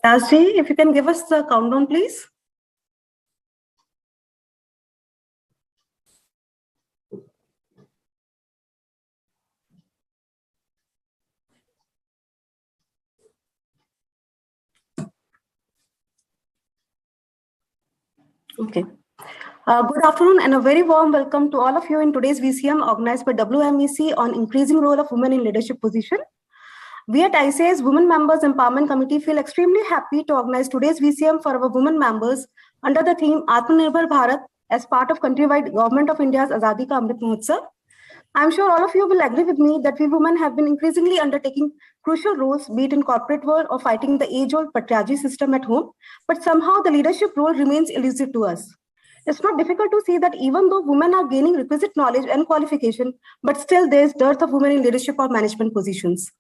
Ashley, if you can give us the countdown, please. Okay. Good afternoon and a very warm welcome to all of you in today's VCM organized by WMEC on increasing role of women in leadership position. We at ICA's Women Members Empowerment Committee feel extremely happy to organize today's VCM for our women members under the theme Atmanirbhar Bharat as part of countrywide Government of India's Azadi Ka Amrit Mahotsav. I'm sure all of you will agree with me that we women have been increasingly undertaking crucial roles, be it in corporate world or fighting the age-old patriarchy system at home, but somehow the leadership role remains elusive to us. It's not difficult to see that even though women are gaining requisite knowledge and qualification, but still there is dearth of women in leadership or management positions.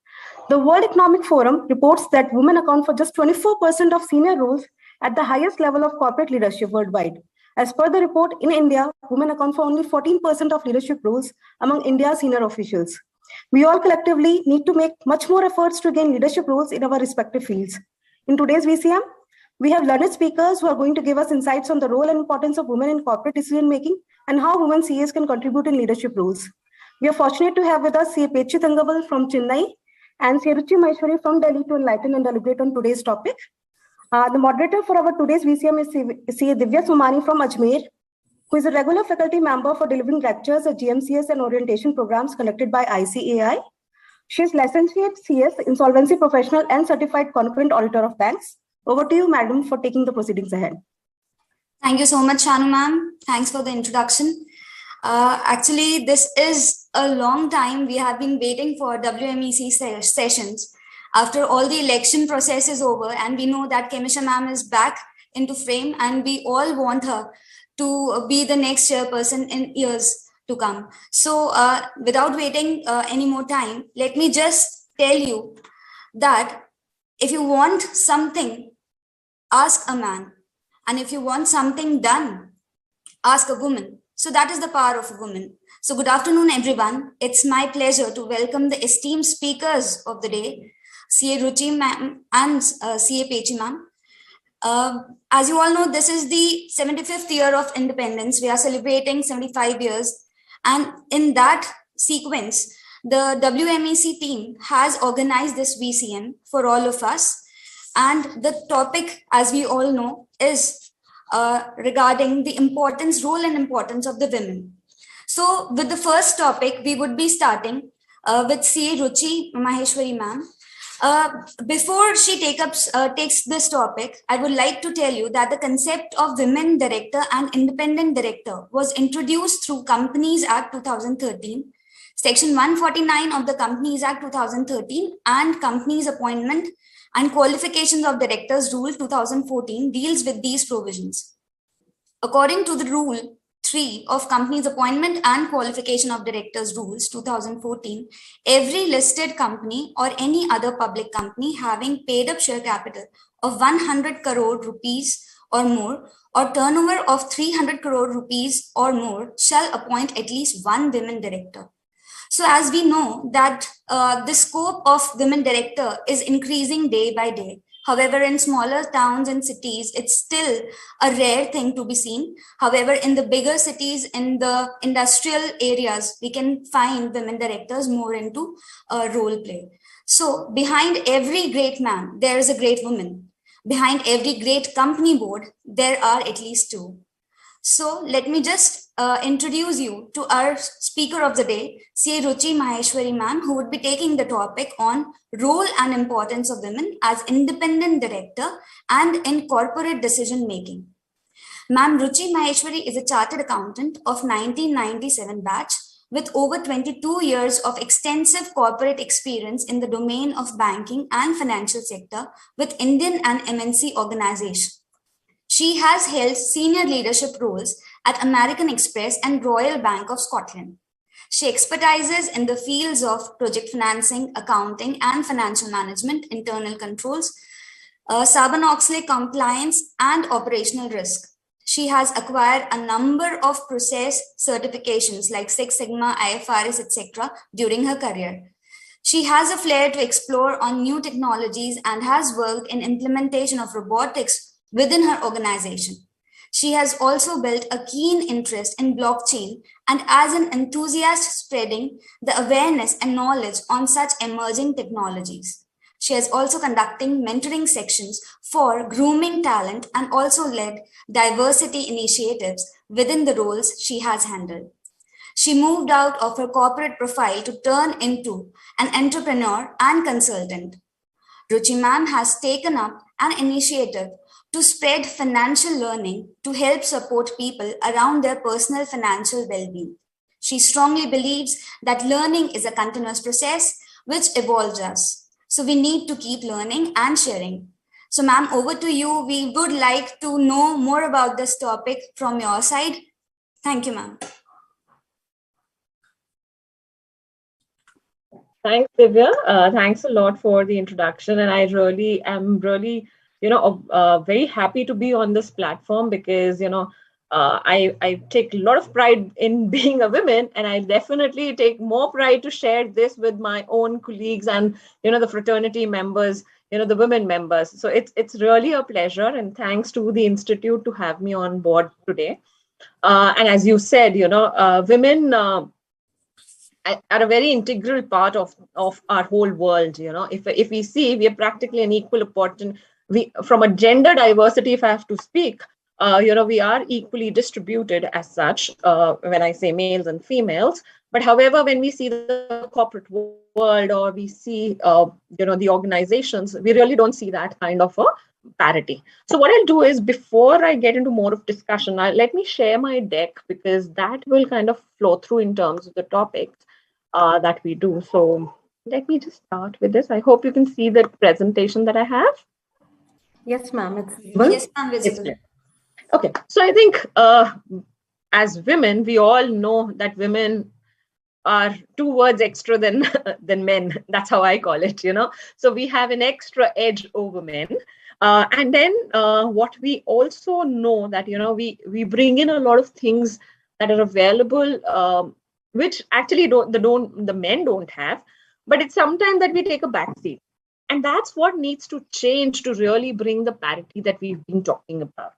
The World Economic Forum reports that women account for just 24% of senior roles at the highest level of corporate leadership worldwide. As per the report, in India, women account for only 14% of leadership roles among India's senior officials. We all collectively need to make much more efforts to gain leadership roles in our respective fields. In today's VCM, we have learned speakers who are going to give us insights on the role and importance of women in corporate decision-making and how women CAs can contribute in leadership roles. We are fortunate to have with us CA Pechi Thangaval from Chennai and CA Ruchi Maheshwari from Delhi to enlighten and deliberate on today's topic. The moderator for our today's VCM is CA Divya Sumani from Ajmer, who is a regular faculty member for delivering lectures at GMCS and orientation programs conducted by ICAI. She is licensed CS, insolvency professional and certified concurrent auditor of banks. Over to you, madam, for taking the proceedings ahead. Thank you so much, Shanu ma'am. Thanks for the introduction. Actually, this is a long time we have been waiting for WMEC sessions. After all the election process is over, and we know that Kemisha ma'am is back into frame, and we all want her to be the next chairperson in years to come. So without waiting any more time, let me just tell you that if you want something, ask a man. And if you want something done, ask a woman. So that is the power of a woman. So good afternoon, everyone. It's my pleasure to welcome the esteemed speakers of the day, CA Ruchi ma'am and CA Pechi ma'am. As you all know, this is the 75th year of independence. We are celebrating 75 years. And in that sequence, the WMEC team has organized this VCM for all of us. And the topic, as we all know, is regarding the role and importance of the women. So with the first topic, we would be starting with CA Ruchi Maheshwari ma'am. Before she takes this topic, I would like to tell you that the concept of women director and independent director was introduced through Companies Act 2013, Section 149 of the Companies Act 2013 and Companies Appointment and Qualifications of Directors Rule 2014 deals with these provisions. According to the Rule 3 of Companies Appointment and Qualification of Directors Rules 2014, every listed company or any other public company having paid up share capital of 100 crore rupees or more or turnover of 300 crore rupees or more shall appoint at least one women director. So as we know that the scope of women director is increasing day by day. However, in smaller towns and cities, it's still a rare thing to be seen. However, in the bigger cities, in the industrial areas, we can find women directors more into role play. So behind every great man, there is a great woman. Behind every great company board, there are at least two. So let me just introduce you to our speaker of the day, CA Ruchi Maheshwari ma'am, who would be taking the topic on role and importance of women as independent director and in corporate decision making. Ma'am Ruchi Maheshwari is a chartered accountant of 1997 batch with over 22 years of extensive corporate experience in the domain of banking and financial sector with Indian and MNC organizations. She has held senior leadership roles at American Express and Royal Bank of Scotland. She expertises in the fields of project financing, accounting, and financial management, internal controls, Sarbanes-Oxley compliance, and operational risk. She has acquired a number of process certifications like Six Sigma, IFRS, etc. during her career. She has a flair to explore on new technologies and has worked in implementation of robotics within her organization. She has also built a keen interest in blockchain and as an enthusiast spreading the awareness and knowledge on such emerging technologies. She is also conducting mentoring sections for grooming talent and also led diversity initiatives within the roles she has handled. She moved out of her corporate profile to turn into an entrepreneur and consultant. Ruchi ma'am has taken up an initiative to spread financial learning to help support people around their personal financial well-being. She strongly believes that learning is a continuous process which evolves us. So we need to keep learning and sharing. So ma'am, over to you. We would like to know more about this topic from your side. Thank you, ma'am. Thanks, Divya. Thanks a lot for the introduction. And I really am very happy to be on this platform because, I take a lot of pride in being a woman, and I definitely take more pride to share this with my own colleagues and, the fraternity members, the women members. So it's really a pleasure, and thanks to the Institute to have me on board today. And as you said, women are a very integral part of our whole world. If we see, we are practically an equal opportunity. From a gender diversity, if I have to speak, we are equally distributed as such, when I say males and females. But however, when we see the corporate world or we see, the organizations, we really don't see that kind of a parity. So what I'll do is, before I get into more of discussion, let me share my deck, because that will kind of flow through in terms of the topics that we do. So let me just start with this. I hope you can see the presentation that I have. Yes, ma'am. It's visible. Yes, ma'am, visible. Okay. So I think as women, we all know that women are 2 words extra than than men. That's how I call it. So we have an extra edge over men. And then what we also know that, we bring in a lot of things that are available, which actually the men don't have, but it's sometimes that we take a backseat. And that's what needs to change to really bring the parity that we've been talking about.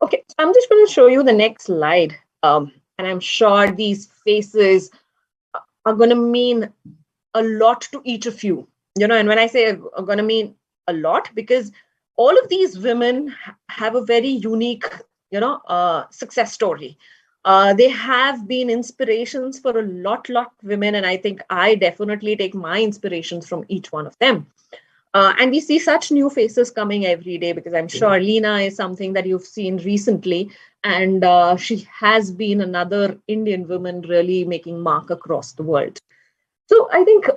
Okay, so I'm just going to show you the next slide. And I'm sure these faces are going to mean a lot to each of you. And when I say are going to mean a lot, because all of these women have a very unique, success story. They have been inspirations for a lot women, and I think I definitely take my inspirations from each one of them. And we see such new faces coming every day, because I'm sure Leena is something that you've seen recently, and she has been another Indian woman really making mark across the world. So I think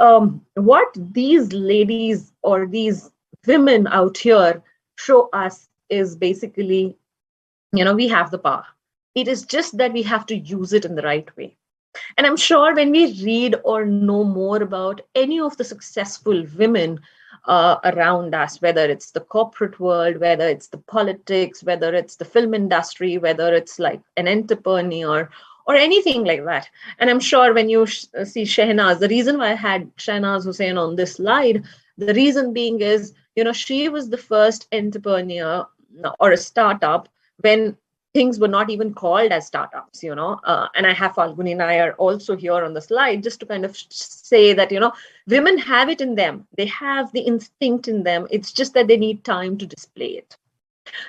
what these ladies or these women out here show us is basically, we have the power. It is just that we have to use it in the right way. And I'm sure when we read or know more about any of the successful women around us, whether it's the corporate world, whether it's the politics, whether it's the film industry, whether it's like an entrepreneur or anything like that. And I'm sure when you see Shehnaz, the reason why I had Shehnaz Hussain on this slide, the reason being is, she was the first entrepreneur or a startup when things were not even called as startups, and I have Falguni Nair also here on the slide, just to kind of say that, women have it in them. They have the instinct in them. It's just that they need time to display it.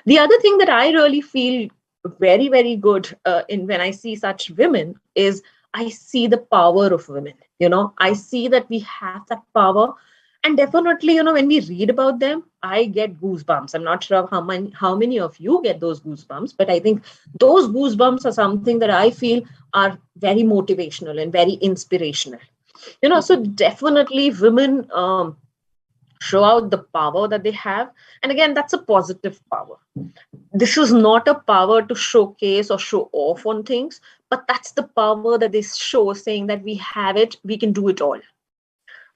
The other thing that I really feel very, very good in when I see such women is I see the power of women. I see that we have that power. And definitely, when we read about them, I get goosebumps. I'm not sure how many of you get those goosebumps, but I think those goosebumps are something that I feel are very motivational and very inspirational. So definitely women show out the power that they have. And again, that's a positive power. This is not a power to showcase or show off on things, but that's the power that they show, saying that we have it, we can do it all.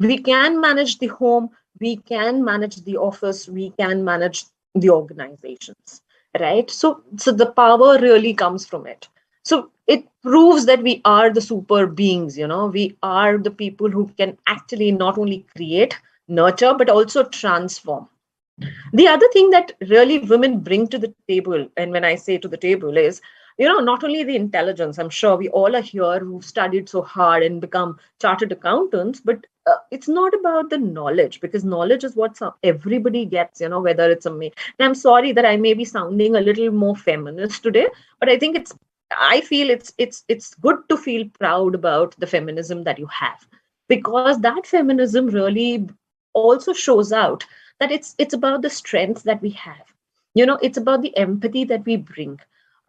We can manage the home, we can manage the office, we can manage the organizations, right? So the power really comes from it. So it proves that we are the super beings, we are the people who can actually not only create, nurture, but also transform. The other thing that really women bring to the table, and when I say to the table, is not only the intelligence. I'm sure we all are here who've studied so hard and become chartered accountants, but it's not about the knowledge, because knowledge is what everybody gets, whether it's a me. And I'm sorry that I may be sounding a little more feminist today, but I feel it's good to feel proud about the feminism that you have, because that feminism really also shows out that it's about the strength that we have. It's about the empathy that we bring.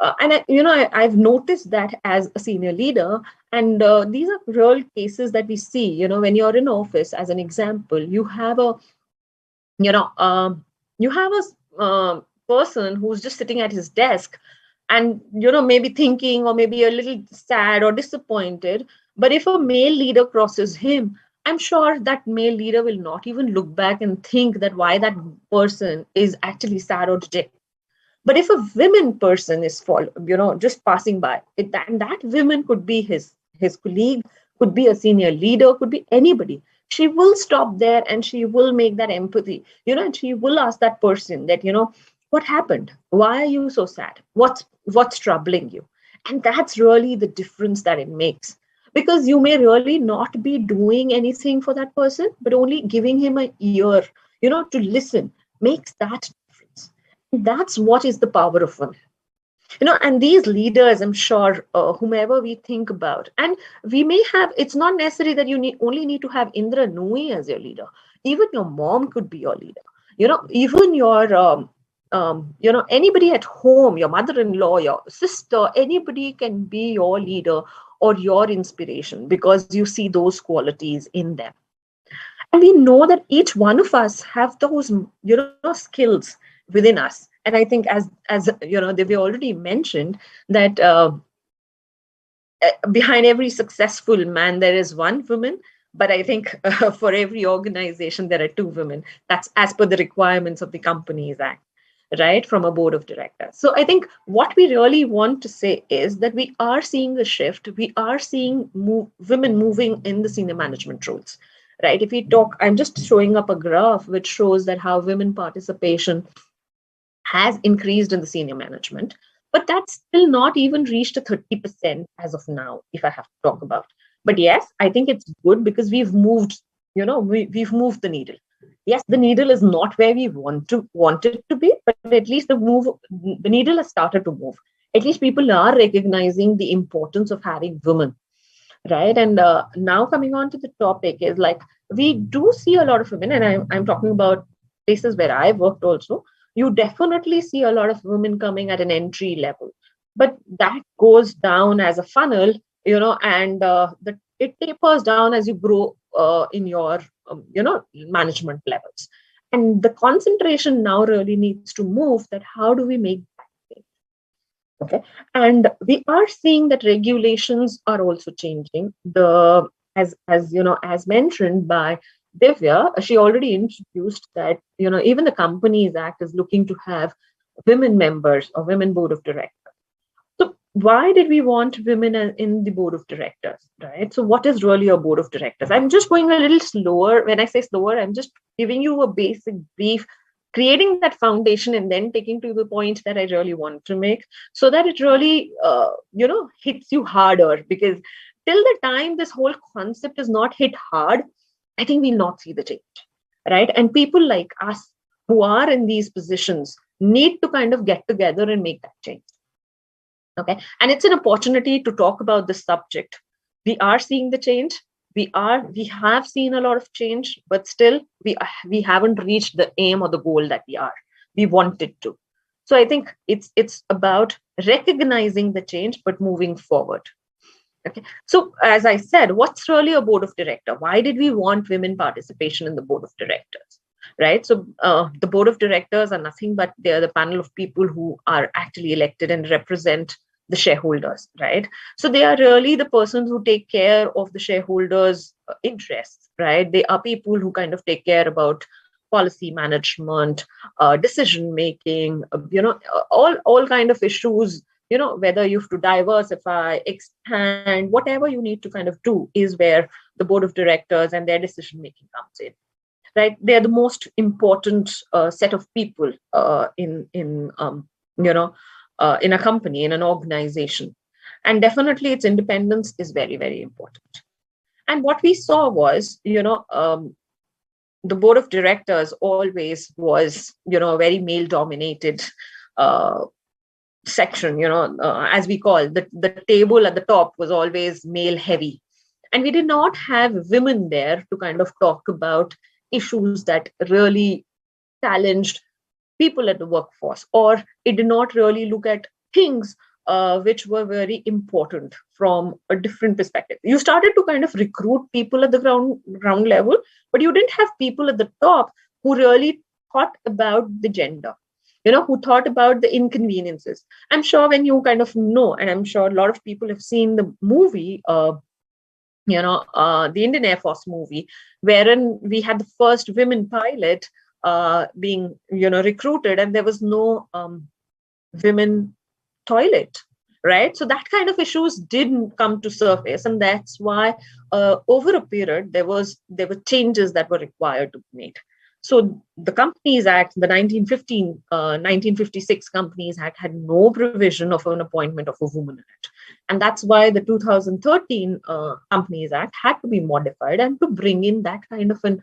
I've noticed that as a senior leader, and these are real cases that we see. When you're in office, as an example, you know you have a person who's just sitting at his desk, and maybe thinking, or maybe a little sad or disappointed. But if a male leader crosses him, I'm sure that male leader will not even look back and think that why that person is actually sad or dejected. But if a women person is just passing by, that woman could be his colleague, could be a senior leader, could be anybody. She will stop there and she will make that empathy, and she will ask that person that, what happened? Why are you so sad? What's troubling you? And that's really the difference that it makes. Because you may really not be doing anything for that person, but only giving him an ear, to listen makes that difference. That's what is the power of women. And these leaders, I'm sure, whomever we think about, and we may have, it's not necessary that you only need to have Indra Nui as your leader. Even your mom could be your leader. Even your anybody at home, your mother-in-law, your sister, anybody can be your leader or your inspiration, because you see those qualities in them. And we know that each one of us have those skills within us. And I think, as they've already mentioned, that behind every successful man there is one woman. But I think for every organization there are two women. That's as per the requirements of the Companies Act, right, from a board of directors. So I think what we really want to say is that we are seeing a shift. We are seeing women moving in the senior management roles, right? If we talk, I'm just showing up a graph which shows that how women participation has increased in the senior management, but that's still not even reached a 30% as of now, if I have to talk about. But yes, I think it's good because we've moved, we've moved the needle. Yes, the needle is not where we want it to be, but at least the needle has started to move. At least people are recognizing the importance of having women, right? And now coming on to the topic is like, we do see a lot of women, and I'm talking about places where I've worked also. You definitely see a lot of women coming at an entry level, but that goes down as a funnel, and it tapers down as you grow in your management levels. And the concentration now really needs to move that how do we make that change? Okay. And we are seeing that regulations are also changing. As mentioned by Divya, she already introduced that, even the Companies Act is looking to have women members or women board of directors. So why did we want women in the board of directors, right? So what is really a board of directors? I'm just going a little slower. When I say slower, I'm just giving you a basic brief, creating that foundation, and then taking to the point that I really want to make, so that it really, hits you harder. Because till the time this whole concept is not hit hard, I think we'll not see the change, right? And people like us who are in these positions need to kind of get together and make that change. Okay. And it's an opportunity to talk about this subject. We are seeing the change. We have seen a lot of change, but still we haven't reached the aim or the goal that we wanted to. So I think it's about recognizing the change, but moving forward. Okay. So as I said, what's really a board of director? Why did we want women participation in the board of directors? Right. So the board of directors are nothing but they're the panel of people who are actually elected and represent the shareholders, right? So they are really the persons who take care of the shareholders' interests, right? They are people who kind of take care about policy management, decision making, all kind of issues whether you have to diversify, expand, whatever you need to kind of do is where the board of directors and their decision making comes in. Right, they're the most important set of people in a company, in an organization, and definitely its independence is very, very important. And what we saw was, the board of directors always was, a very male dominated section, as we call the table at the top was always male heavy. And we did not have women there to kind of talk about issues that really challenged people at the workforce, or it did not really look at things which were very important from a different perspective. You started to kind of recruit people at the ground level, but you didn't have people at the top who really thought about the gender, who thought about the inconveniences. I'm sure when you kind of know, and I'm sure a lot of people have seen the movie, the Indian Air Force movie, wherein we had the first women pilot being, recruited, and there was no women toilet, right? So that kind of issues didn't come to surface, and that's why over a period there were changes that were required to be made. So the Companies Act, the 1956 Companies Act, had no provision of an appointment of a woman in it. And that's why the 2013 Companies Act had to be modified and to bring in that kind of a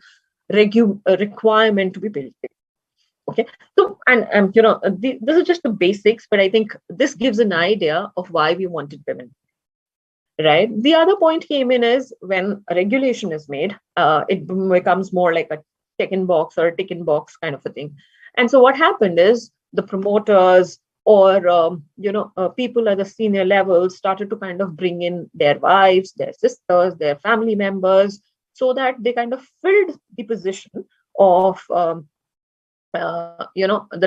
requirement to be built in. Okay, so and this is just the basics, but I think this gives an idea of why we wanted women. Right. The other point came in is when a regulation is made, it becomes more like a check-in box or a tick-in box kind of a thing. And so what happened is the promoters or people at the senior level started to kind of bring in their wives, their sisters, their family members, so that they kind of filled the position of the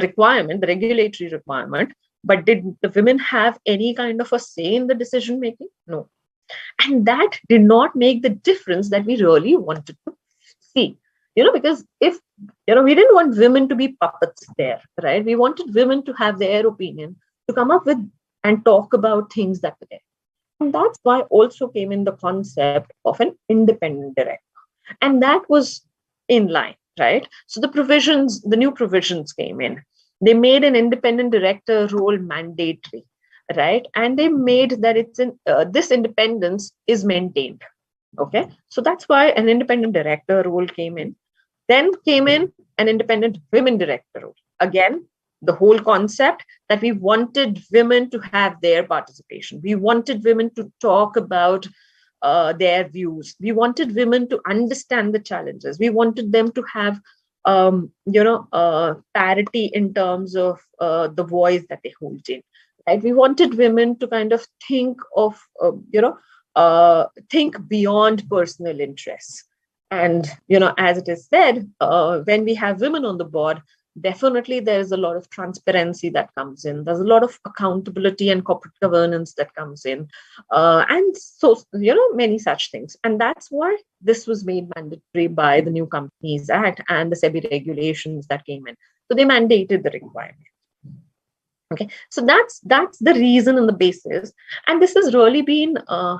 requirement, the regulatory requirement. But did the women have any kind of a say in the decision making? No. And that did not make the difference that we really wanted to see. Because if, we didn't want women to be puppets there, right? We wanted women to have their opinion, to come up with and talk about things that were there. And that's why also came in the concept of an independent director. And that was in line, right? So the new provisions came in. They made an independent director role mandatory, right? And they made that this independence is maintained. Okay, so that's why an independent director role came in. Then came in an independent women director role. Again, the whole concept that we wanted women to have their participation. We wanted women to talk about their views. We wanted women to understand the challenges. We wanted them to have, parity in terms of the voice that they hold in. Right? We wanted women to kind of think of, think beyond personal interests. And, as it is said, when we have women on the board, definitely there is a lot of transparency that comes in. There's a lot of accountability and corporate governance that comes in. And so, many such things. And that's why this was made mandatory by the new Companies Act and the SEBI regulations that came in. So they mandated the requirement. Okay, so that's the reason and the basis. And this has really been a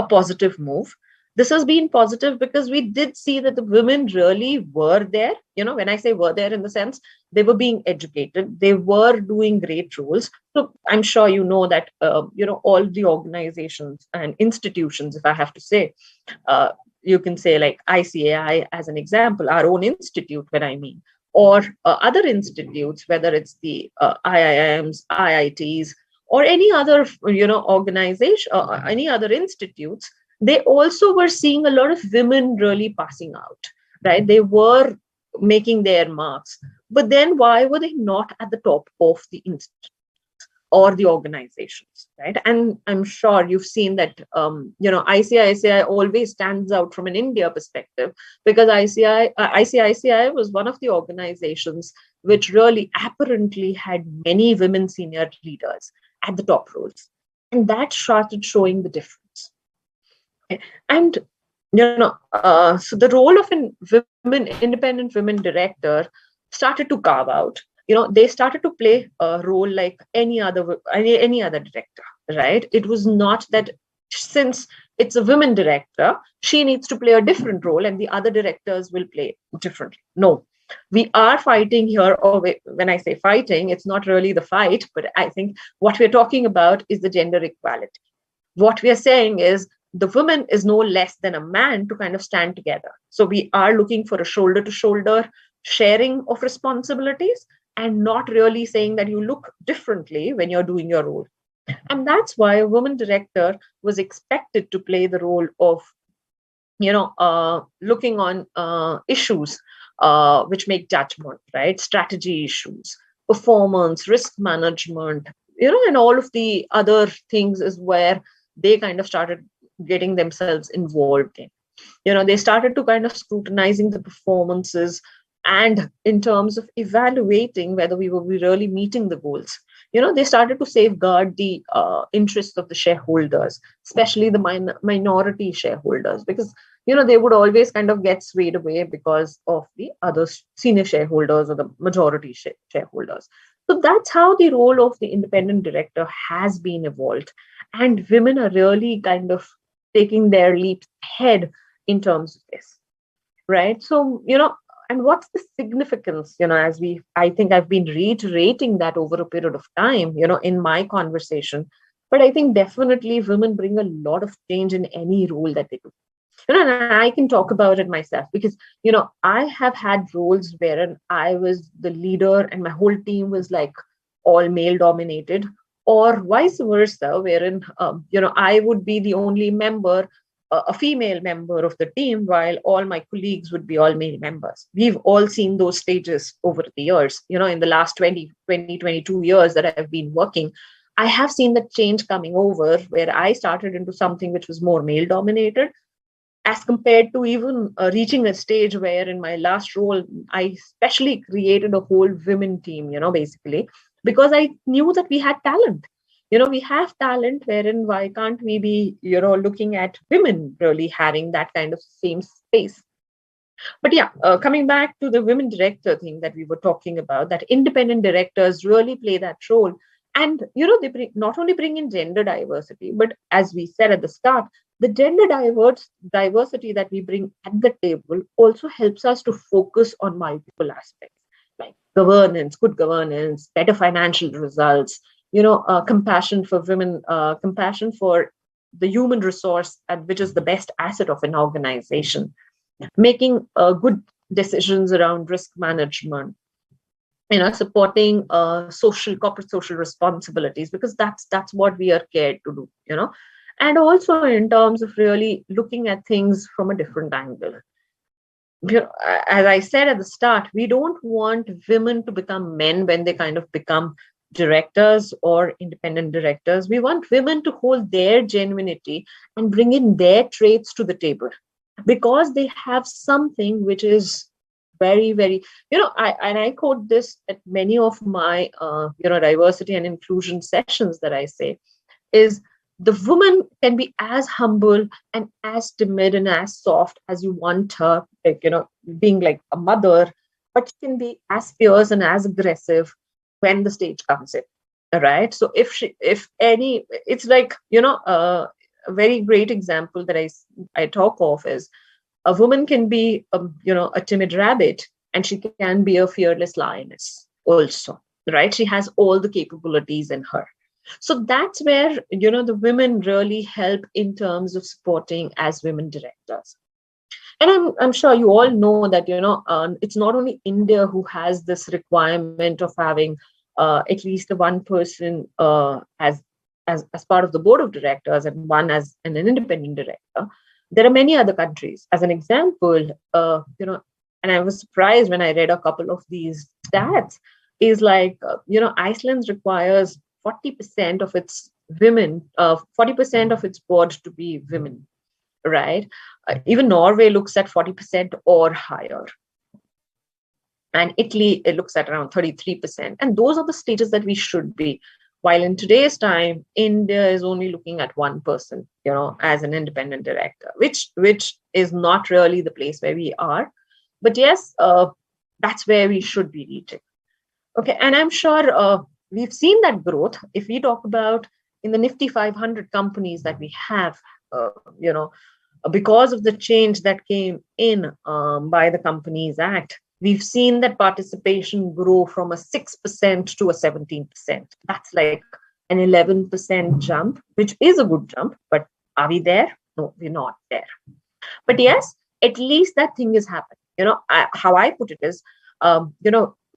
positive move. This has been positive because we did see that the women really were there. When I say were there, in the sense they were being educated, they were doing great roles. So I'm sure that all the organizations and institutions, if I have to say, you can say like ICAI as an example, our own institute, when I mean, or other institutes, whether it's the IIMs, IITs, or any other organization, any other institutes. They also were seeing a lot of women really passing out, right? They were making their marks. But then why were they not at the top of the institute or the organizations, right? And I'm sure you've seen that, ICICI always stands out from an India perspective, because ICICI was one of the organizations which really apparently had many women senior leaders at the top roles. And that started showing the difference. And so the role of an independent women director started to carve out. they started to play a role like any other director, right? It was not that since it's a women director, she needs to play a different role and the other directors will play differently. No, we are fighting here, or when I say fighting, it's not really the fight, but I think what we're talking about is the gender equality. What we are saying is the woman is no less than a man to kind of stand together. So we are looking for a shoulder to shoulder sharing of responsibilities, and not really saying that you look differently when you're doing your role. And that's why a woman director was expected to play the role of looking on issues which make judgment, right? Strategy issues, performance, risk management, and all of the other things is where they kind of started getting themselves involved in. They started to kind of scrutinizing the performances, and in terms of evaluating whether we were really meeting the goals. They started to safeguard the interests of the shareholders, especially the minority shareholders, because they would always kind of get swayed away because of the other senior shareholders or the majority shareholders. So that's how the role of the independent director has been evolved, and women are really kind of taking their leaps ahead in terms of this, right? So and what's the significance, as I think I've been reiterating that over a period of time, in my conversation. But I think definitely women bring a lot of change in any role that they do. And I can talk about it myself because, I have had roles wherein I was the leader and my whole team was like all male dominated, or vice versa, wherein, I would be the only member, a female member of the team, while all my colleagues would be all male members. We've all seen those stages over the years, in the last 22 years that I've been working. I have seen the change coming over where I started into something which was more male dominated, as compared to even reaching a stage where in my last role, I especially created a whole women team, basically, because I knew that we had talent. We have talent, wherein why can't we be, looking at women really having that kind of same space? But yeah, coming back to the women director thing that we were talking about, that independent directors really play that role. And, they not only bring in gender diversity, but as we said at the start, the gender diversity that we bring at the table also helps us to focus on multiple aspects like governance, good governance, better financial results, compassion for women, compassion for the human resource, and which is the best asset of an organization, making good decisions around risk management, supporting corporate social responsibilities, because that's what we are cared to do, and also in terms of really looking at things from a different angle. As I said at the start, we don't want women to become men when they kind of become directors or independent directors. We want women to hold their genuinity and bring in their traits to the table, because they have something which is very, very, I quote this at many of my, diversity and inclusion sessions that I say, is the woman can be as humble and as timid and as soft as you want her, like, being like a mother, but she can be as fierce and as aggressive when the stage comes in. Right. So it's like, a very great example that I talk of is a woman can be, a timid rabbit, and she can be a fearless lioness also, right? She has all the capabilities in her. So that's where, the women really help in terms of supporting as women directors. And I'm sure you all know that, it's not only India who has this requirement of having at least one person as part of the board of directors and one as an independent director. There are many other countries. As an example, and I was surprised when I read a couple of these stats, is like, Iceland requires 40% of its women, 40% of its board to be women, right? Even Norway looks at 40% or higher. And Italy, it looks at around 33%. And those are the stages that we should be. While in today's time, India is only looking at one person, as an independent director, which is not really the place where we are. But yes, that's where we should be reaching. Okay, and I'm sure we've seen that growth. If we talk about in the Nifty 500 companies that we have, because of the change that came in by the Companies Act, we've seen that participation grow from a 6% to a 17%. That's like an 11% jump, which is a good jump, but are we there? No, we're not there. But yes, at least that thing is happening. How I put it is,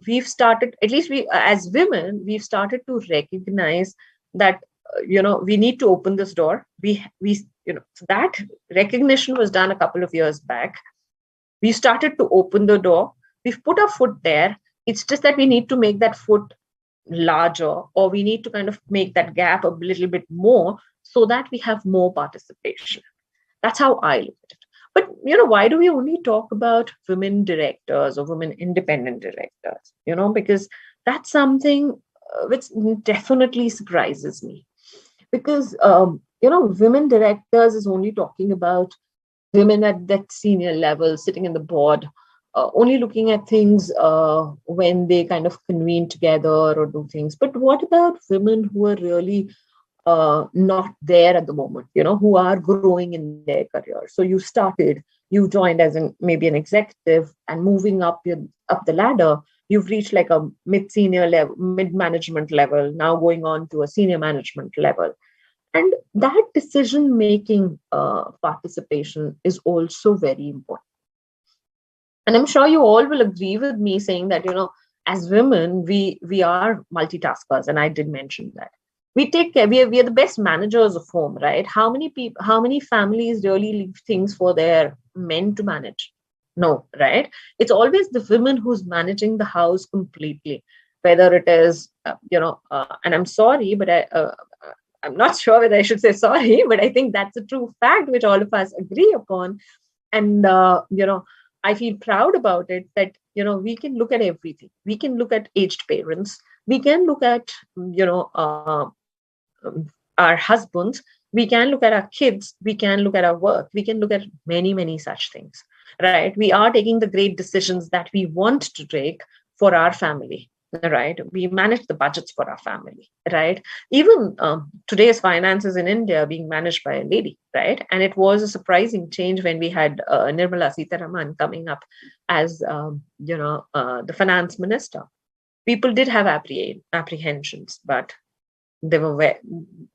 we've started, at least we as women, we've started to recognize that we need to open this door. So that recognition was done a couple of years back. We started to open the door. We've put our foot there. It's just that we need to make that foot larger, or we need to kind of make that gap a little bit more so that we have more participation. That's how I look at it. But why do we only talk about women directors or women independent directors? Because that's something which definitely surprises me. Because women directors is only talking about women at that senior level, sitting in the board, only looking at things when they kind of convene together or do things. But what about women who are really not there at the moment, who are growing in their career? So you joined as maybe an executive, and moving up the ladder, you've reached like a mid-senior level, mid-management level, now going on to a senior management level. And that decision-making participation is also very important. And I'm sure you all will agree with me saying that, as women, we are multitaskers. And I did mention that. We take care, we are the best managers of home, right? How many families really leave things for their men to manage? No, right? It's always the women who's managing the house completely, whether it is, and I'm sorry, but I'm not sure whether I should say sorry, but I think that's a true fact which all of us agree upon. And, I feel proud about it that, we can look at everything. We can look at aged parents. We can look at, our husbands. We can look at our kids. We can look at our work. We can look at many, many such things, right? We are taking the great decisions that we want to take for our family, right? We manage the budgets for our family, right? Even today's finances in India are being managed by a lady, right? And it was a surprising change when we had Nirmala Sitharaman coming up as, the finance minister. People did have apprehensions, but they were,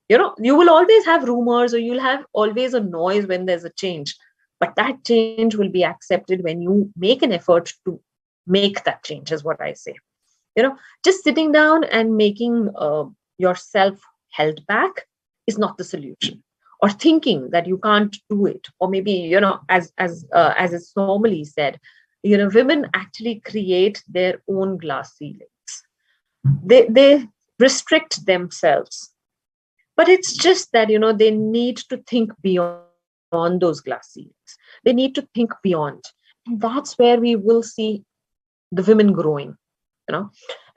you will always have rumors, or you'll have always a noise when there's a change. But that change will be accepted when you make an effort to make that change, is what I say. Just sitting down and making yourself held back is not the solution, or thinking that you can't do it, or maybe as it's normally said, women actually create their own glass ceilings. They restrict themselves, but it's just that they need to think beyond those glass ceilings. They need to think beyond, and that's where we will see the women growing.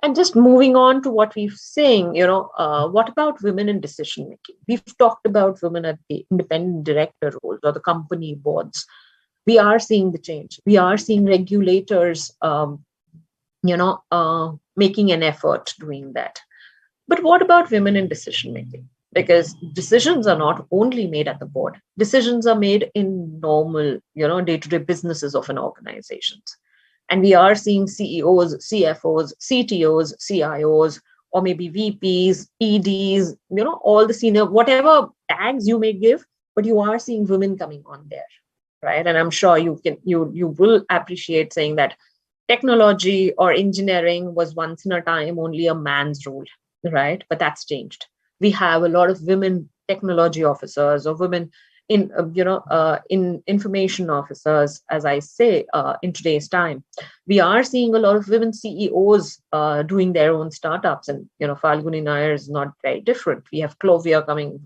And just moving on to what we're saying, what about women in decision making? We've talked about women at the independent director roles or the company boards. We are seeing the change. We are seeing regulators making an effort doing that. But what about women in decision making? Because decisions are not only made at the board. Decisions are made in normal, day-to-day businesses of an organization. And we are seeing CEOs, CFOs, CTOs, CIOs, or maybe VPs, EDs, all the senior, whatever tags you may give, but you are seeing women coming on there, right? And I'm sure you will appreciate saying that technology or engineering was once in a time only a man's role, right? But that's changed. We have a lot of women technology officers, or women in information officers, as I say, in today's time. We are seeing a lot of women CEOs doing their own startups, and Falguni Nair is not very different. We have Clovia coming,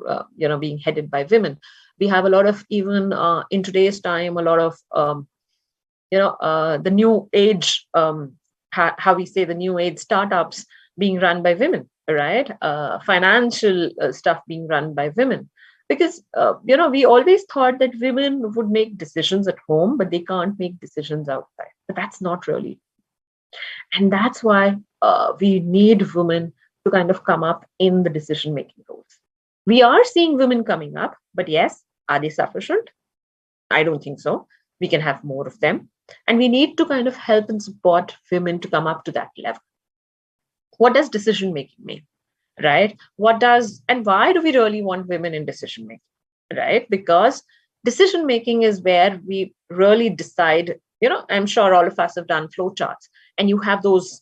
being headed by women. We have a lot of, even in today's time, a lot of the new age, how we say, the new age startups being run by women, right? Financial stuff being run by women. Because, we always thought that women would make decisions at home, but they can't make decisions outside. But that's not really. And that's why we need women to kind of come up in the decision making roles. We are seeing women coming up, but yes, are they sufficient? I don't think so. We can have more of them. And we need to kind of help and support women to come up to that level. What does decision making mean? Right? What does, and why do we really want women in decision making? Right? Because decision making is where we really decide. I'm sure all of us have done flow charts, and you have those,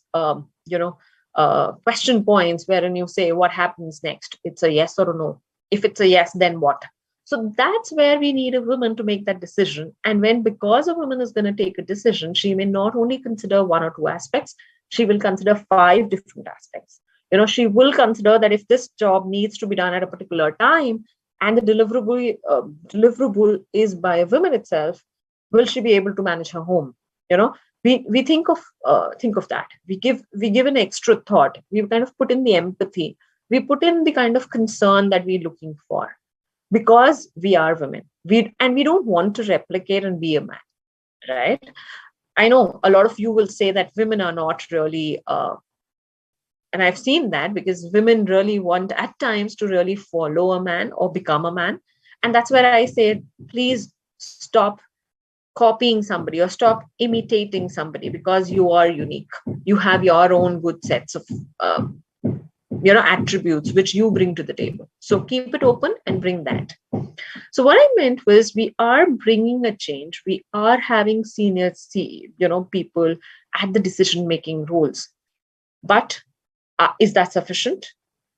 question points wherein you say, what happens next? It's a yes or a no. If it's a yes, then what? So that's where we need a woman to make that decision. And because a woman is going to take a decision, she may not only consider one or two aspects, she will consider 5 different aspects. She will consider that if this job needs to be done at a particular time and the deliverable is by a woman itself, will she be able to manage her home? We think of that. We give an extra thought. We kind of put in the empathy. We put in the kind of concern that we're looking for, because we are women. We don't want to replicate and be a man, right? I know a lot of you will say that women are not really, and I've seen that, because women really want at times to really follow a man or become a man. And that's where I say, please stop copying somebody or stop imitating somebody, because you are unique. You have your own good sets of attributes which you bring to the table. So keep it open and bring that. So what I meant was, we are bringing a change. We are having senior people at the decision making roles, but is that sufficient?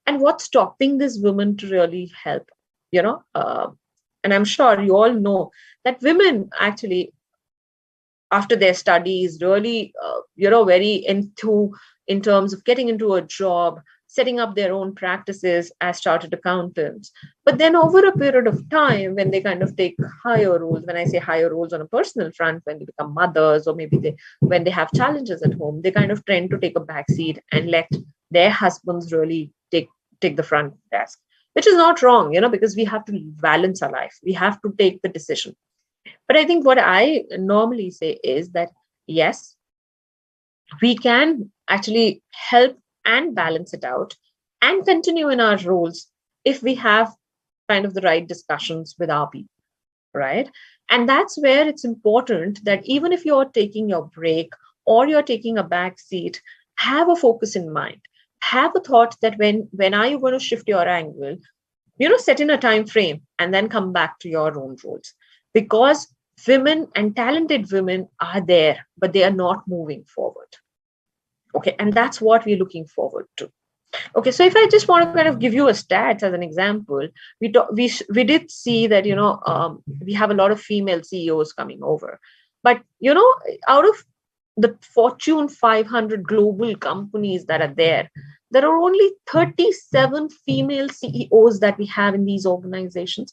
And what's stopping this women to really help? And I'm sure you all know that women actually, after their studies, really very into in terms of getting into a job, setting up their own practices as chartered accountants. But then over a period of time, when they kind of take higher roles, when I say higher roles on a personal front, when they become mothers, or maybe when they have challenges at home, they kind of tend to take a back seat and let their husbands really take the front desk, which is not wrong, because we have to balance our life. We have to take the decision. But I think what I normally say is that, yes, we can actually help and balance it out and continue in our roles if we have kind of the right discussions with our people, right? And that's where it's important that even if you're taking your break or you're taking a back seat, have a focus in mind. Have a thought that when are you going to shift your angle? Set in a time frame and then come back to your own roles. Because women and talented women are there, but they are not moving forward. Okay, and that's what we're looking forward to. Okay, so if I just want to kind of give you a stats as an example, we did see that we have a lot of female CEOs coming over, but out of the Fortune 500 global companies that are there are only 37 female CEOs that we have in these organizations.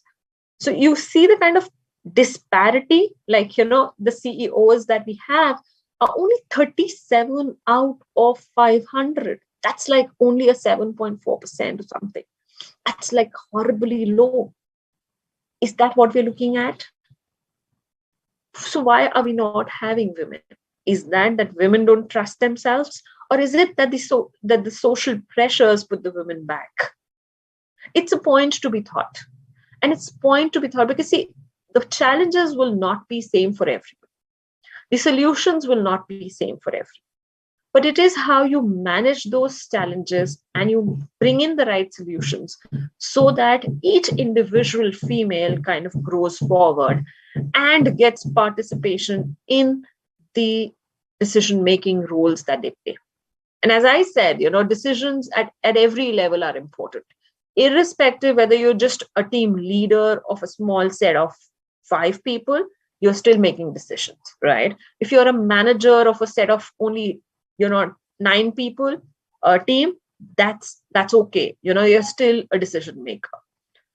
So you see the kind of disparity, like the CEOs that we have are only 37 out of 500. That's like only a 7.4% or something. That's like horribly low. Is that what we're looking at? So why are we not having women? Is that women don't trust themselves? Or is it that the social pressures put the women back? It's a point to be thought. And it's a point to be thought because, see, the challenges will not be same for everyone. The solutions will not be same for everyone. But it is how you manage those challenges and you bring in the right solutions so that each individual female kind of grows forward and gets participation in the decision-making roles that they play. And as I said, decisions at every level are important, irrespective whether you're just a team leader of a small set of 5 people, you're still making decisions, right? If you're a manager of a set of only 9 people, a team, that's okay. You're still a decision maker.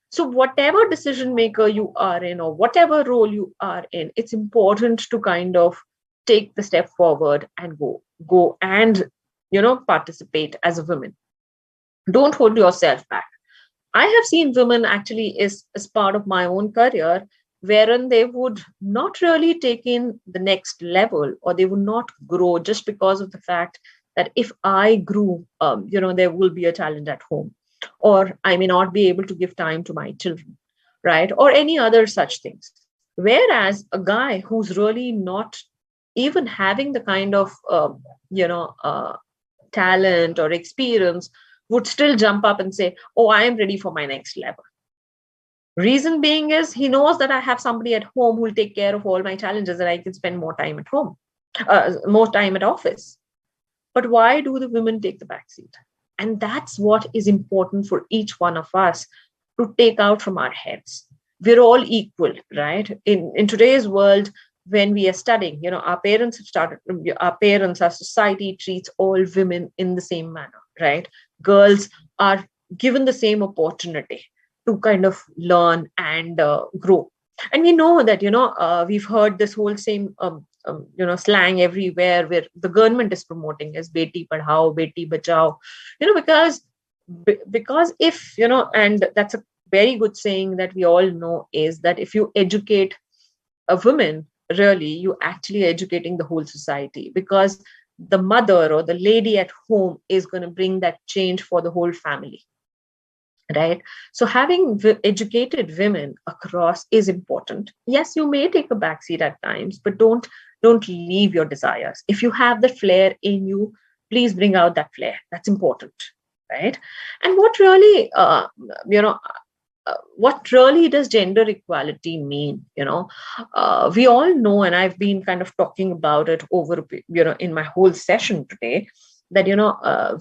So whatever decision maker you are in or whatever role you are in, it's important to kind of take the step forward and go and participate as a woman. Don't hold yourself back. I have seen women actually as part of my own career wherein they would not really take in the next level, or they would not grow just because of the fact that if I grew, there will be a challenge at home, or I may not be able to give time to my children, right? Or any other such things. Whereas a guy who's really not even having the kind of, talent or experience would still jump up and say, oh, I am ready for my next level. Reason being is he knows that I have somebody at home who will take care of all my challenges and I can spend more time at home, more time at office. But why do the women take the backseat? And that's what is important for each one of us to take out from our heads. We're all equal, right? In today's world, when we are studying, our parents, our society treats all women in the same manner, right? Girls are given the same opportunity to kind of learn and grow. And we know that, we've heard this whole same, slang everywhere where the government is promoting as Beti Padhao, Beti Bachao, because if, and that's a very good saying that we all know, is that if you educate a woman, really, you actually educating the whole society, because the mother or the lady at home is going to bring that change for the whole family, right? So having educated women across is important. Yes, you may take a backseat at times, but don't leave your desires. If you have the flair in you, please bring out that flair. That's important, right? And what really does gender equality mean? We all know, and I've been kind of talking about it over, in my whole session today, that,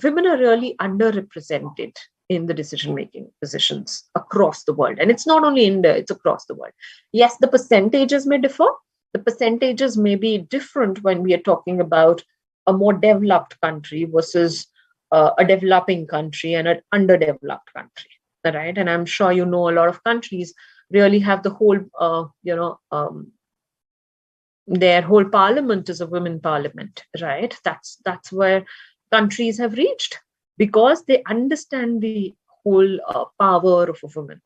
women are really underrepresented in the decision-making positions across the world. And it's not only India, it's across the world. Yes, the percentages may differ. The percentages may be different when we are talking about a more developed country versus a developing country and an underdeveloped country, right? And I'm sure a lot of countries really have the whole, their whole parliament is a women parliament, right? That's where countries have reached, because they understand the whole power of a woman,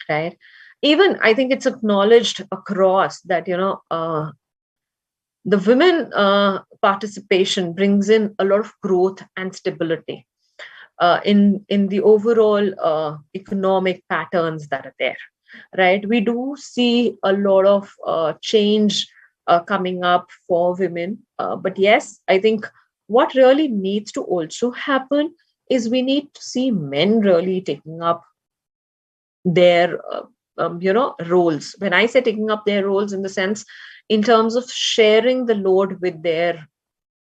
right? Even I think it's acknowledged across that, the women participation brings in a lot of growth and stability in the overall economic patterns that are there, right? We do see a lot of change coming up for women. But yes, I think what really needs to also happen is we need to see men really taking up their roles. When I say taking up their roles, in the sense, in terms of sharing the load with their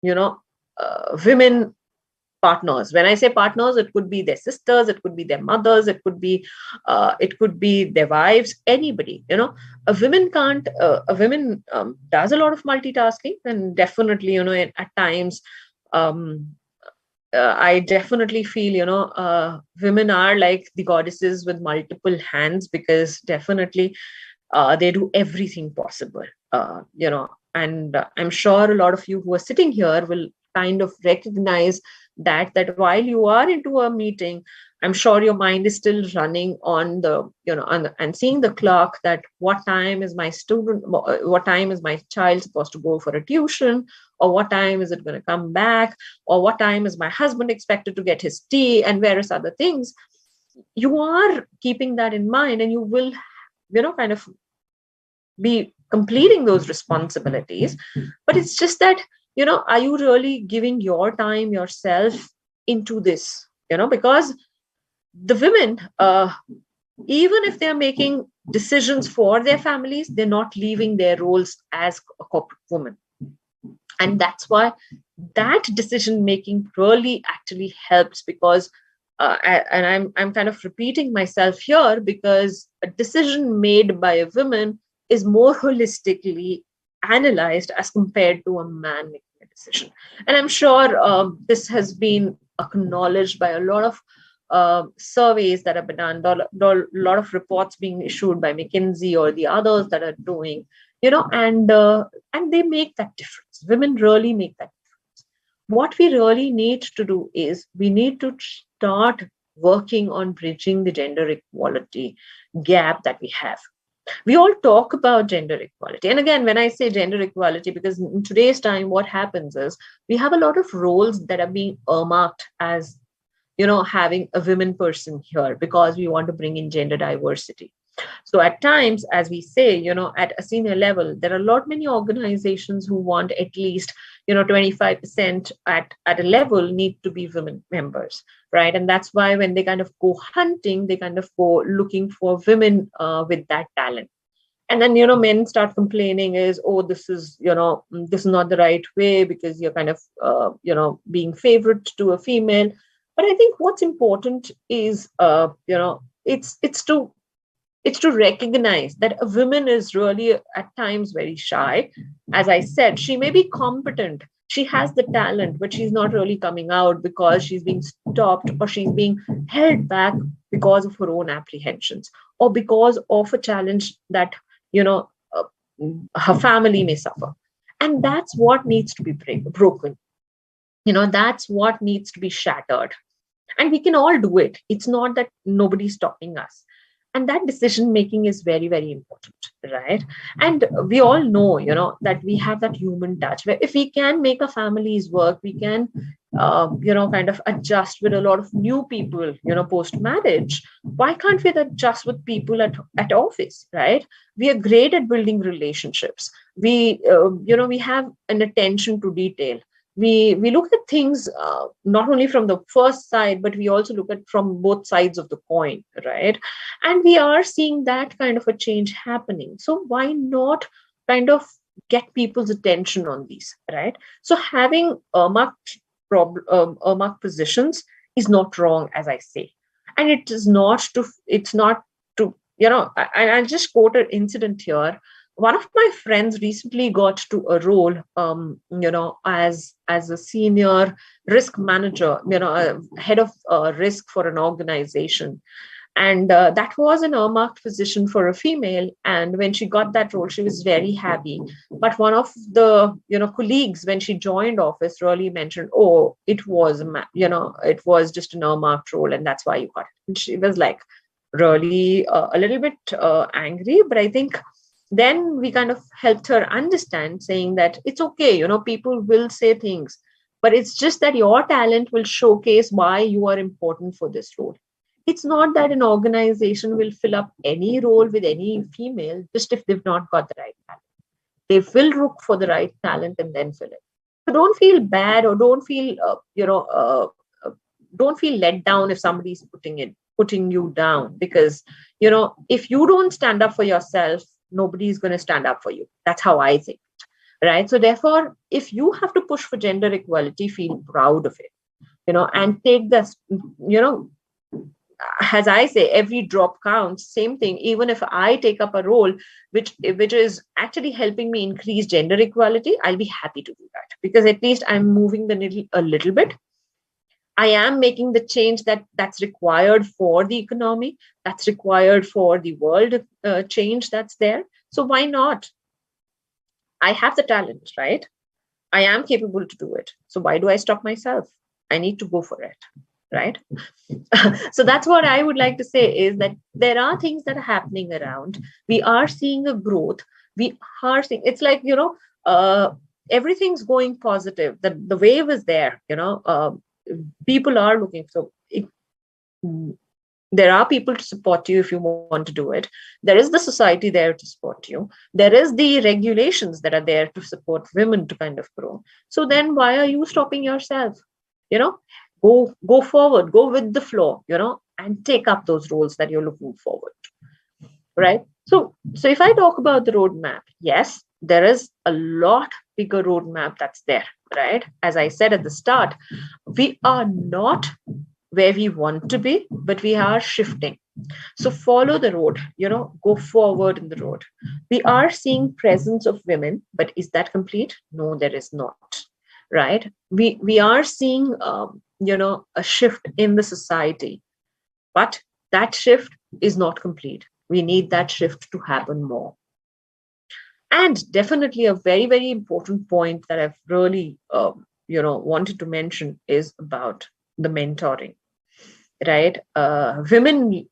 women partners. When I say partners, it could be their sisters, it could be their mothers, it could be their wives, anybody. A woman can't. A woman does a lot of multitasking, and definitely, at times, I definitely feel, women are like the goddesses with multiple hands, because definitely they do everything possible. And I'm sure a lot of you who are sitting here will kind of recognize that while you are into a meeting, I'm sure your mind is still running on the, and seeing the clock, that what time is my child supposed to go for a tuition, or what time is it going to come back, or what time is my husband expected to get his tea, and various other things. You are keeping that in mind, and you will, kind of be completing those responsibilities. But it's just that, are you really giving your time, yourself into this? Because the women, even if they're making decisions for their families, they're not leaving their roles as a corporate woman. And that's why that decision making really actually helps, because and I'm kind of repeating myself here, because a decision made by a woman is more holistically analyzed as compared to a man making a decision. And I'm sure this has been acknowledged by a lot of surveys that have been done, a lot of reports being issued by McKinsey or the others that are doing, and they make that difference. Women really make that difference. What we really need to do is we need to start working on bridging the gender equality gap that we have. We all talk about gender equality. And again, when I say gender equality, because in today's time, what happens is we have a lot of roles that are being earmarked as, having a women person here because we want to bring in gender diversity. So at times, as we say, at a senior level, there are a lot many organizations who want at least, 25% at a level need to be women members, right? And that's why when they kind of go hunting, they kind of go looking for women with that talent. And then, men start complaining is, oh, this is not the right way because you're kind of, being favored to a female. But I think what's important is, it's to recognize that a woman is really at times very shy. As I said, she may be competent, she has the talent, but she's not really coming out because she's being stopped or she's being held back because of her own apprehensions or because of a challenge that her family may suffer. And that's what needs to be broken. That's what needs to be shattered. And we can all do it. It's not that nobody's stopping us. And that decision making is very, very important, right? And we all know, that we have that human touch where if we can make our families work, we can, kind of adjust with a lot of new people, post marriage. Why can't we adjust with people at office, right? We are great at building relationships. We have an attention to detail. We look at things not only from the first side, but we also look at from both sides of the coin, right? And we are seeing that kind of a change happening. So why not kind of get people's attention on these, right? So having earmarked positions is not wrong, as I say, and it's not to, I'll just quote an incident here. One of my friends recently got to a role, as a senior risk manager, a head of risk for an organization. And that was an earmarked position for a female. And when she got that role, she was very happy. But one of the, colleagues, when she joined office, really mentioned, oh, it was, it was just an earmarked role. And that's why you got it. And she was like really a little bit angry. But I think then we kind of helped her understand, saying that it's okay, people will say things, but it's just that your talent will showcase why you are important for this role. It's not that an organization will fill up any role with any female just if they've not got the right talent. They will look for the right talent and then fill it. So don't feel bad or don't feel, don't feel let down if somebody's putting you down, because, if you don't stand up for yourself, nobody's going to stand up for you. That's how I think, right? So therefore, if you have to push for gender equality, feel proud of it, and take this, as I say, every drop counts. Same thing. Even if I take up a role which is actually helping me increase gender equality, I'll be happy to do that, because at least I'm moving the needle a little bit. I am making the change that's required for the economy, that's required for the world change that's there. So why not? I have the talent, right? I am capable to do it. So why do I stop myself? I need to go for it, right? So that's what I would like to say, is that there are things that are happening around. We are seeing a growth. We are seeing, it's like, everything's going positive. The wave is there, people are looking. So there are people to support you if you want to do it. There is the society there to support you. There is the regulations that are there to support women to kind of grow. So then why are you stopping yourself? Go forward, go with the flow, and take up those roles that you're looking forward to, right? So if I talk about the roadmap, yes, there is a lot bigger roadmap that's there, right? As I said at the start, we are not where we want to be, but we are shifting. So follow the road, go forward in the road. We are seeing presence of women, but is that complete? No, there is not, right? We are seeing, a shift in the society, but that shift is not complete. We need that shift to happen more. And definitely a very, very important point that I've really, wanted to mention is about the mentoring, right? Women,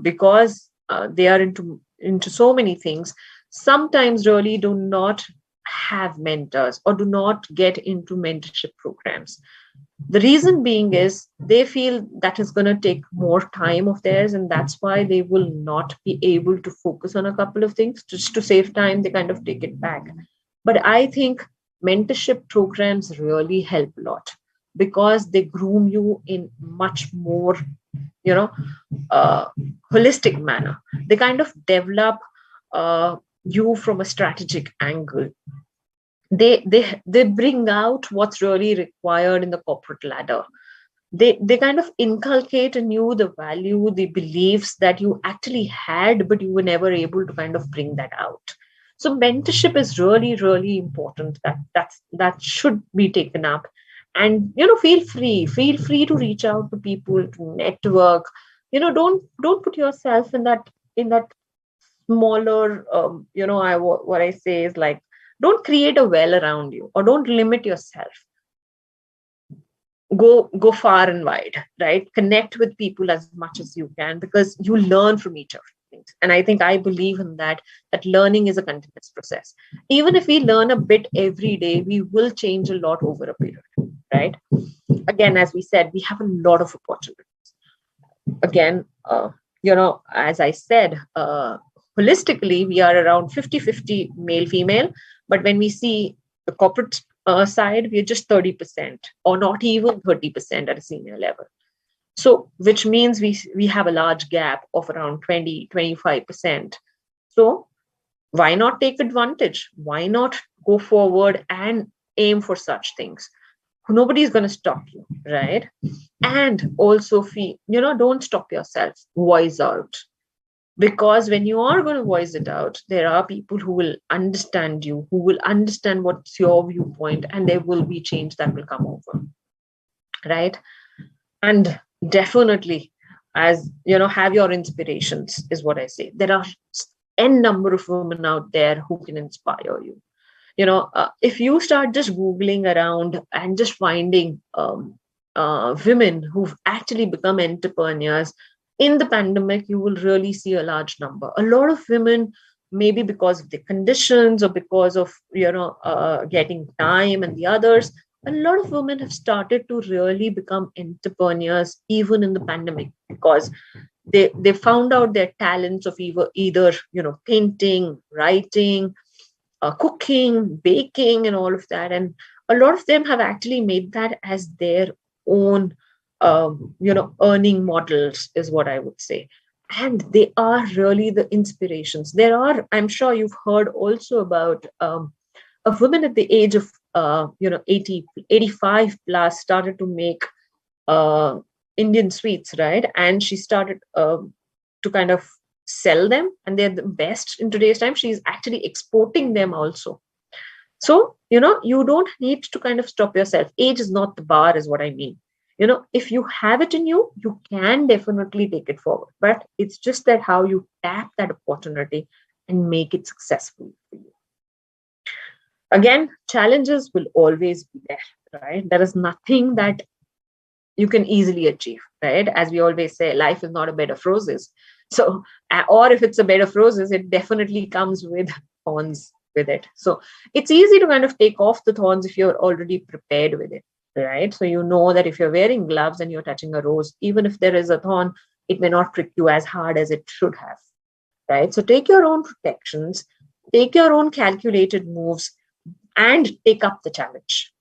because they are into, into so many things, sometimes really do not have mentors or do not get into mentorship programs. The reason being is they feel that is going to take more time of theirs, and that's why they will not be able to focus on a couple of things. Just to save time, they kind of take it back. But I think mentorship programs really help a lot because they groom you in much more, you know, uh, holistic manner. They kind of develop you from a strategic angle. They bring out what's really required in the corporate ladder. They kind of inculcate in you the value, the beliefs that you actually had, but you were never able to kind of bring that out. So mentorship is really, really important. That should be taken up. And feel free to reach out to people, to network. Don't put yourself in that smaller, what I say is like, don't create a well around you, or don't limit yourself. Go far and wide, right? Connect with people as much as you can, because you learn from each of things. And I think I believe in that learning is a continuous process. Even if we learn a bit every day, we will change a lot over a period, right? Again, as we said, we have a lot of opportunities. Again, as I said, holistically, we are around 50-50 male female, but when we see the corporate side, we're just 30% or not even 30% at a senior level. So which means we have a large gap of around 20-25%. So why not take advantage? Why not go forward and aim for such things? Nobody's going to stop you, right? And also don't stop yourself. Voice out. Because when you are going to voice it out, there are people who will understand you, who will understand what's your viewpoint, and there will be change that will come over, right? And definitely, as have your inspirations, is what I say. There are n number of women out there who can inspire you. If you start just googling around and just finding women who've actually become entrepreneurs in the pandemic, you will really see a large number. A lot of women, maybe because of the conditions or because of getting time and the others, a lot of women have started to really become entrepreneurs even in the pandemic, because they found out their talents of either painting, writing, cooking, baking, and all of that. And a lot of them have actually made that as their own earning models, is what I would say. And they are really the inspirations. I'm sure you've heard also about a woman at the age of 80, 85 plus started to make Indian sweets, right? And she started to kind of sell them, and they're the best in today's time. She's actually exporting them also. So, you don't need to kind of stop yourself. Age is not the bar, is what I mean. If you have it in you, you can definitely take it forward. But it's just that how you tap that opportunity and make it successful for you. Again, challenges will always be there, right? There is nothing that you can easily achieve, right? As we always say, life is not a bed of roses. So, or if it's a bed of roses, it definitely comes with thorns with it. So it's easy to kind of take off the thorns if you're already prepared with it, right? So you know that if you're wearing gloves and you're touching a rose, even if there is a thorn, it may not prick you as hard as it should have, right? So take your own protections, take your own calculated moves, and take up the challenge,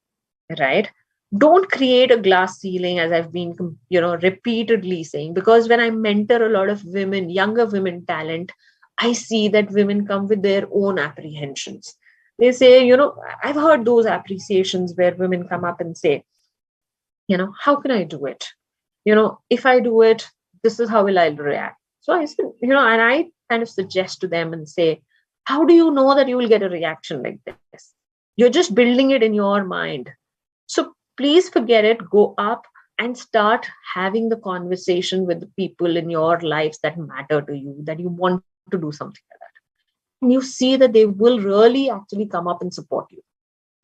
right? Don't create a glass ceiling, as I've been repeatedly saying, because when I mentor a lot of women, younger women talent, I see that women come with their own apprehensions. They say, I've heard those appreciations where women come up and say, how can I do it? If I do it, this is how will I react. So I said, and I kind of suggest to them and say, how do you know that you will get a reaction like this? You're just building it in your mind. So please forget it, go up and start having the conversation with the people in your lives that matter to you, that you want to do something like that. And you see that they will really actually come up and support you.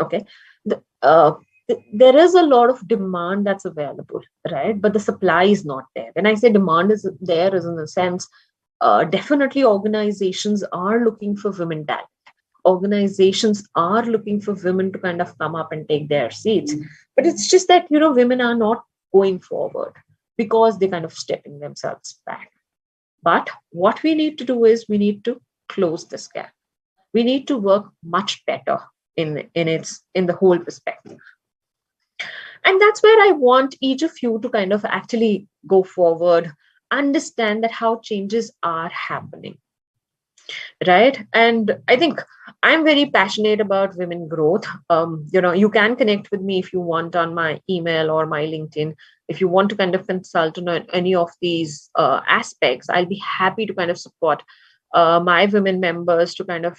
Okay. There is a lot of demand that's available, right? But the supply is not there. When I say demand is there, is in the sense definitely organizations are looking for women talent. Organizations are looking for women to kind of come up and take their seats. But it's just that, women are not going forward because they're kind of stepping themselves back. But what we need to do is we need to close this gap. We need to work much better in the whole perspective. And that's where I want each of you to kind of actually go forward, understand that how changes are happening, right? And I think I'm very passionate about women growth. You can connect with me if you want on my email or my LinkedIn. If you want to kind of consult on any of these aspects, I'll be happy to kind of support my women members to kind of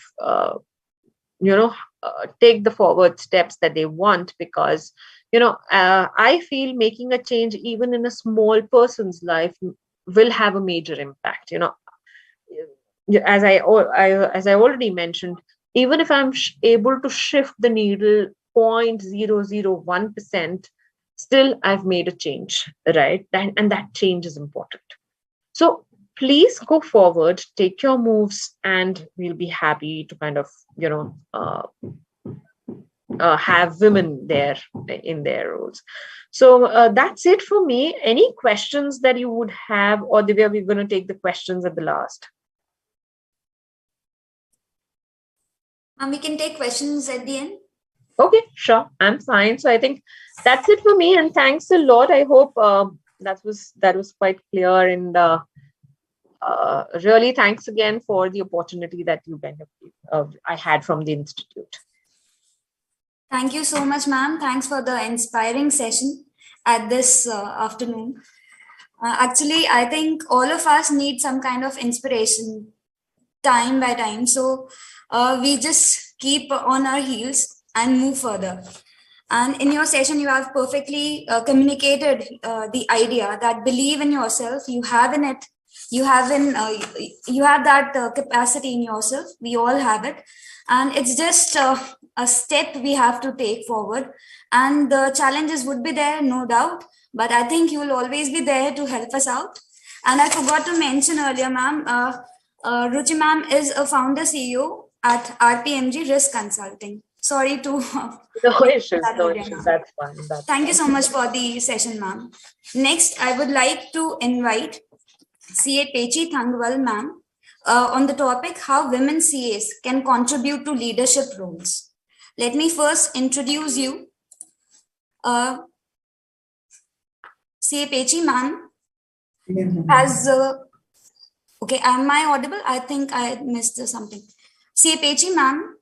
take the forward steps that they want, because I feel making a change even in a small person's life will have a major impact. As I already mentioned, even if I'm able to shift the needle 0.001%, still I've made a change, right? And that change is important. So please go forward, take your moves, and we'll be happy to kind of have women there in their roles. So that's it for me. Any questions that you would have, or Divya, we're going to take the questions at the last? We can take questions at the end. Okay, sure. I'm fine. So I think that's it for me. And thanks a lot. I hope that was quite clear. And really, thanks again for the opportunity that you kind of I had from the institute. Thank you so much, ma'am. Thanks for the inspiring session at this afternoon. Actually, I think all of us need some kind of inspiration time by time. So we just keep on our heels and move further. And in your session, you have perfectly communicated the idea that believe in yourself. You have in it. You have that capacity in yourself. We all have it, and it's just a step we have to take forward. And the challenges would be there, no doubt. But I think you will always be there to help us out. And I forgot to mention earlier, ma'am. Ruchi ma'am is a founder CEO at RPMG Risk Consulting. Sorry to. No issues. That's fine. Thank you so much for the session, ma'am. Next, I would like to invite CA Pechi Thangwal, ma'am, on the topic how women CAs can contribute to leadership roles. Let me first introduce you. CA Pechi, ma'am, has. Okay, am I audible? I think I missed something. CA Pechi, ma'am,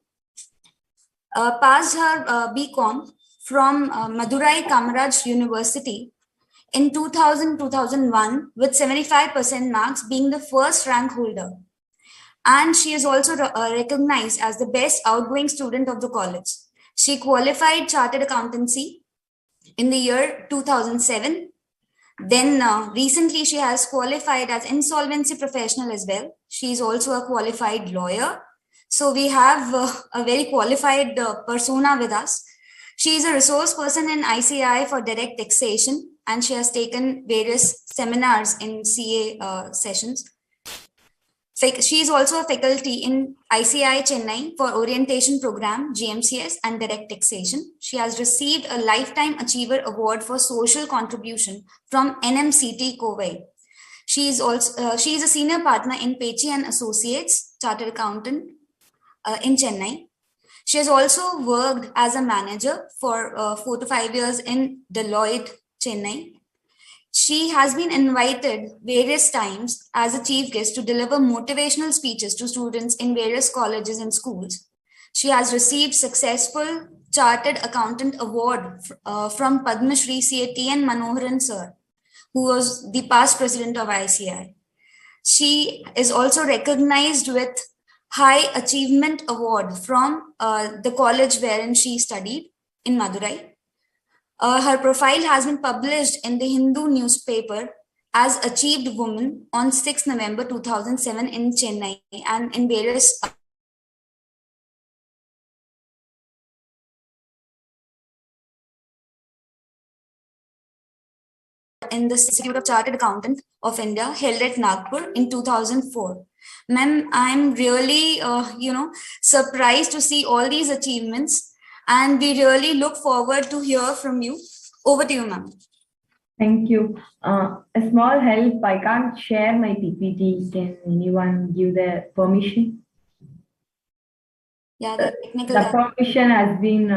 passed her BCom from Madurai Kamaraj University in 2000-2001 with 75% marks, being the first rank holder. And she is also recognized as the best outgoing student of the college. She qualified chartered accountancy in the year 2007. Then recently she has qualified as insolvency professional as well. She is also a qualified lawyer. So we have a very qualified persona with us. She is a resource person in ICI for direct taxation, and she has taken various seminars in CA sessions. She is also a faculty in ICI Chennai for orientation program, GMCS, and direct taxation. She has received a Lifetime Achiever Award for social contribution from NMCT Kovai. She is a senior partner in Pechi and Associates, chartered accountant in Chennai. She has also worked as a manager for 4 to 5 years in Deloitte, Chennai. She has been invited various times as a chief guest to deliver motivational speeches to students in various colleges and schools. She has received successful Chartered Accountant Award from Padma Shri CATN Manoharan Sir, who was the past president of ICI. She is also recognized with High Achievement Award from the college wherein she studied in Madurai. Her profile has been published in the Hindu newspaper as Achieved Woman on 6 November 2007 in Chennai and in various in the Institute of Chartered Accountants of India, held at Nagpur in 2004. Ma'am, I'm really, surprised to see all these achievements, and we really look forward to hear from you. Over to you, ma'am. Thank you. A small help, I can't share my PPT. Can anyone give the permission? Yeah, the technical. The permission has been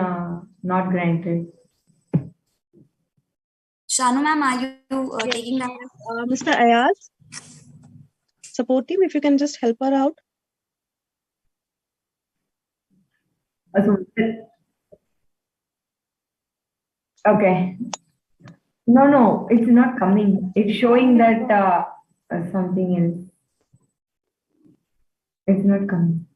not granted. Shanu ma'am, are you taking that? Mr. Ayaz, support team, if you can just help her out. Okay. No, it's not coming. It's showing that something else. It's not coming.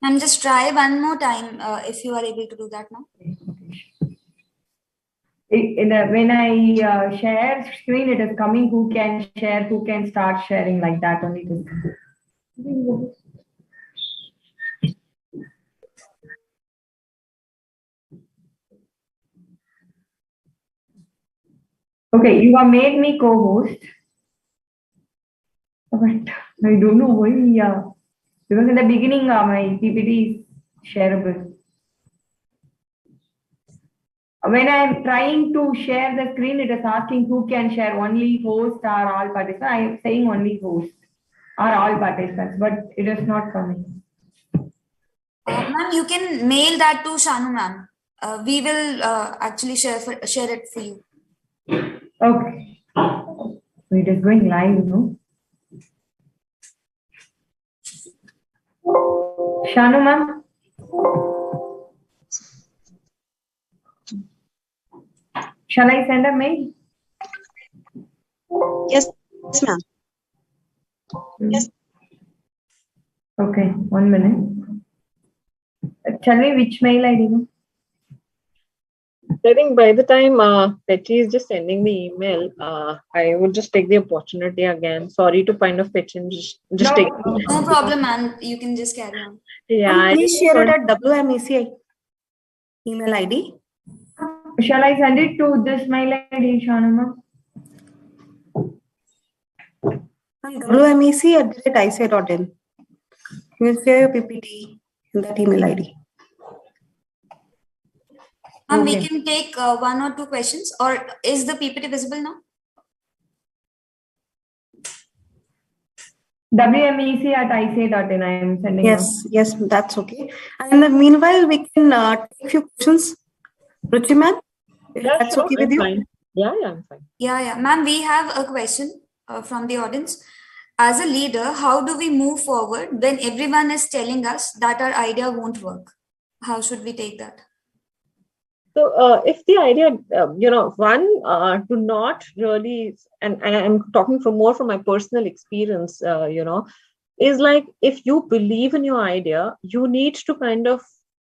Ma'am, just try one more time if you are able to do that now. When I share screen, it is coming. Who can share? Who can start sharing? Like that only. It is. Okay, you have made me co-host. But I don't know why. Because in the beginning, my PPT is shareable. When I'm trying to share the screen, it is asking who can share, only host or all participants. I am saying only host or all participants, but it is not coming. Ma'am, you can mail that to Shanu ma'am. We will actually share it for you. Okay. It is going live, no? Shanu ma'am? Shall I send a mail? Yes, ma'am. Yes. Okay, 1 minute. Tell me which mail ID. I think by the time Pechi is just sending the email, I would just take the opportunity again. Sorry to kind of pitch in. Just No, take. No problem, ma'am. You can just carry on. Yeah. Please share it at WMEC email ID. Shall I send it to this mail ID, Shanama? WMEC@ICA.in. You will share your PPT in that email ID. Ma'am, we can take 1 or 2 questions, or is the PPT visible now? WMEC@ICA.in. I am sending. Yes, that's okay. And in the meanwhile, we can take a few questions. Ruchi ma'am, that's sure, okay with you? Fine. Yeah, I'm fine. Yeah. Ma'am, we have a question from the audience. As a leader, how do we move forward when everyone is telling us that our idea won't work? How should we take that? So if the idea, to not really, and I'm talking more from my personal experience, is like, if you believe in your idea, you need to kind of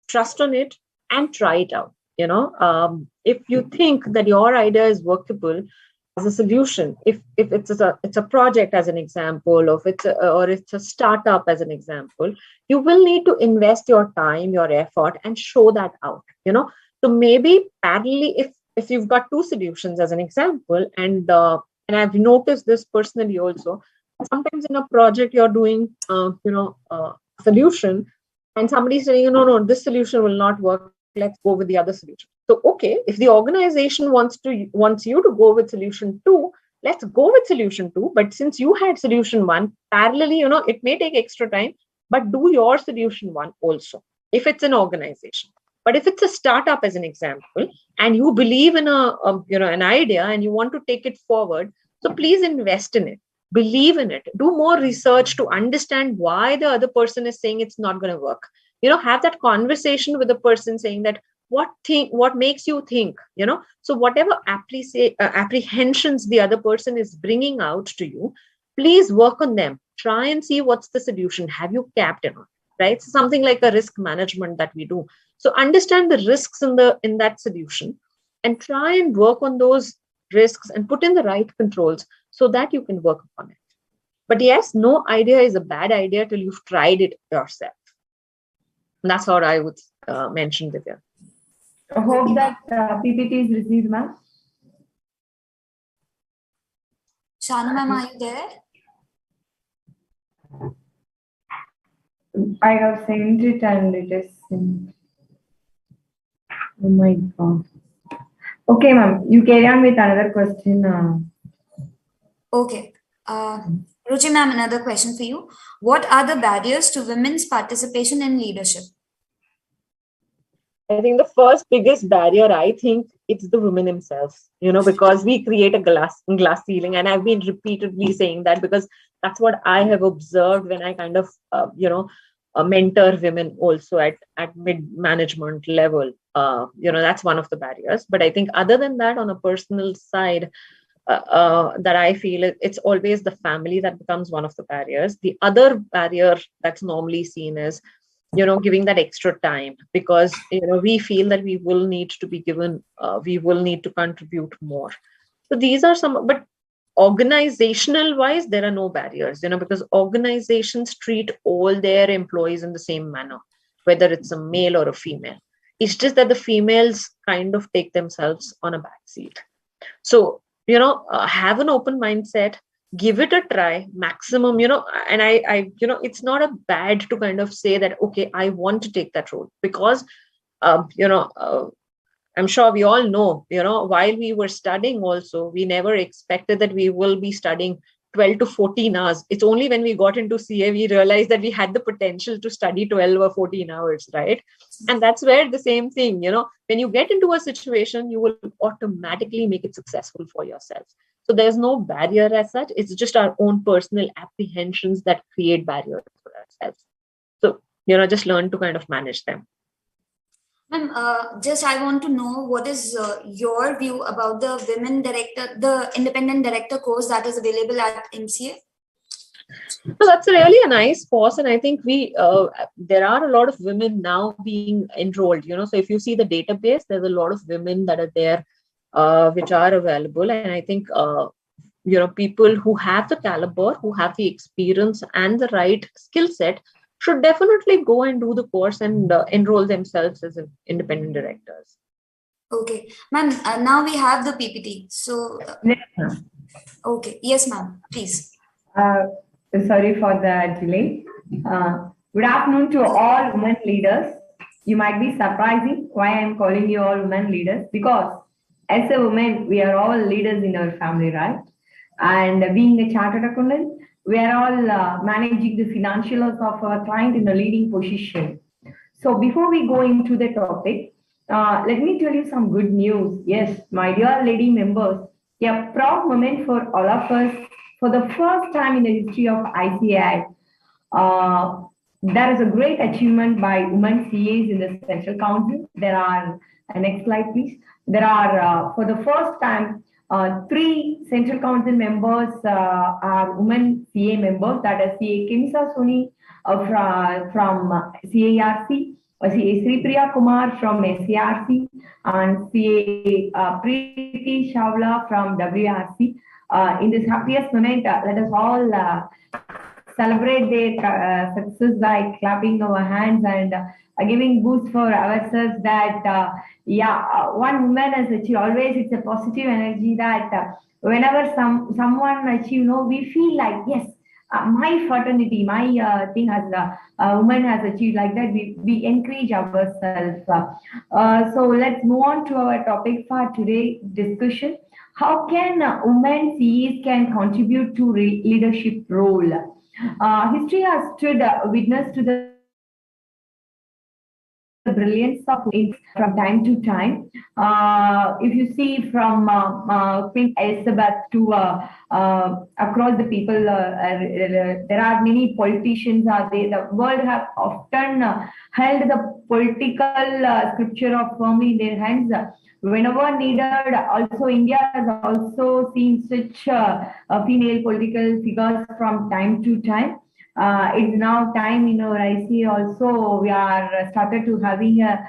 trust on it and try it out. If you think that your idea is workable as a solution, if it's a project as an example, or it's a startup as an example, you will need to invest your time, your effort, and show that out. So maybe parallelly, if you've got 2 solutions as an example, and I've noticed this personally also, sometimes in a project you're doing a solution, and somebody's saying, no, this solution will not work, let's go with the other solution. So okay, if the organization wants you to go with solution 2, let's go with solution 2. But since you had solution 1, parallelly, it may take extra time, but do your solution 1 also, if it's an organization. But if it's a startup as an example, and you believe in an idea and you want to take it forward, so please invest in it, believe in it, do more research to understand why the other person is saying it's not going to work. Have that conversation with the person saying that what makes you think, so whatever apprehensions the other person is bringing out to you, please work on them, try and see what's the solution. Have you capped it on, right? So something like a risk management that we do. So understand the risks in that solution and try and work on those risks and put in the right controls so that you can work upon it. But yes, no idea is a bad idea till you've tried it yourself. And that's what I would mention, Divya. I hope that PPT is received, ma'am. Shanu ma'am, are you there? I have sent it and it is sent. Oh my God. Okay, ma'am. You carry on with another question. Okay. Ruchi ma'am, another question for you. What are the barriers to women's participation in leadership? I think the first biggest barrier, I think it's the women themselves, because we create a glass ceiling. And I've been repeatedly saying that because that's what I have observed when I kind of, mentor women also at mid-management level. That's one of the barriers. But I think other than that, on a personal side, that I feel it's always the family that becomes one of the barriers. The other barrier that's normally seen is, giving that extra time, because, we feel that we will need to be given, we will need to contribute more. So these are some, but organizational wise, there are no barriers, because organizations treat all their employees in the same manner, whether it's a male or a female. It's just that the females kind of take themselves on a back seat. So, have an open mindset, give it a try maximum, and I it's not a bad to kind of say that, okay, I want to take that role, because, I'm sure we all know, while we were studying also, we never expected that we will be studying 12 to 14 hours. It's only when we got into CA, we realized that we had the potential to study 12 or 14 hours, right? And that's where the same thing, when you get into a situation, you will automatically make it successful for yourself. So there's no barrier as such. It's just our own personal apprehensions that create barriers for ourselves. So, just learn to kind of manage them. Ma'am, just I want to know what is your view about the the independent director course that is available at MCA? So that's really a nice course, and I think there are a lot of women now being enrolled. So if you see the database, there's a lot of women that are there, which are available, and I think people who have the caliber, who have the experience and the right skill set, should definitely go and do the course and enroll themselves as independent directors. Okay, ma'am. Now we have the PPT. So, okay, yes, ma'am. Please. Sorry for the delay. Good afternoon to all women leaders. You might be surprising why I'm calling you all women leaders, because as a woman, we are all leaders in our family, right? And being a chartered accountant, we are all managing the financials of our client in a leading position. So before we go into the topic, let me tell you some good news. Yes, my dear lady members, a proud moment for all of us. For the first time in the history of ICI, there is a great achievement by women CAs in the Central Council. There are, next slide please. There are, for the first time, 3 Central Council members are women CA members. That is CA Kimsa Suni from CARC, CA Sri Priya Kumar from SARC, and CA Preeti Chawla from WRC. In this happiest moment, let us all celebrate their success by clapping our hands and giving boost for ourselves that, one woman has achieved. Always it's a positive energy that whenever someone achieve, we feel like, yes, my fraternity, my thing has a woman has achieved like that. We encourage ourselves. So let's move on to our topic for today's discussion. How can women CEs can contribute to leadership role? History has stood witness to the brilliance of women from time to time. If you see from Queen Elizabeth to across the people, there are many politicians. The world have often held the political scripture of firmly in their hands. Whenever needed, also India has also seen such female political figures from time to time. It's now time in our IC also we are started to having a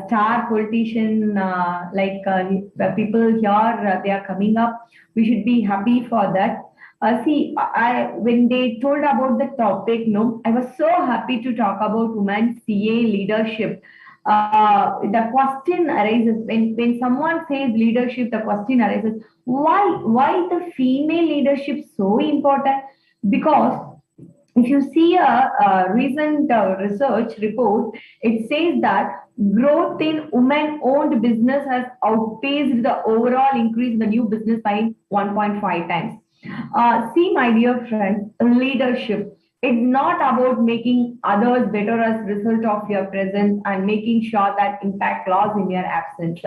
star politician the people here they are coming up. We should be happy for that. When they told about the topic, no, I was so happy to talk about women CA leadership. The question arises when someone says leadership, the question arises, why the female leadership so important? Because if you see a recent research report, it says that growth in women-owned business has outpaced the overall increase in the new business by 1.5 times. See, my dear friends, leadership is not about making others better as a result of your presence and making sure that impact laws in your absence.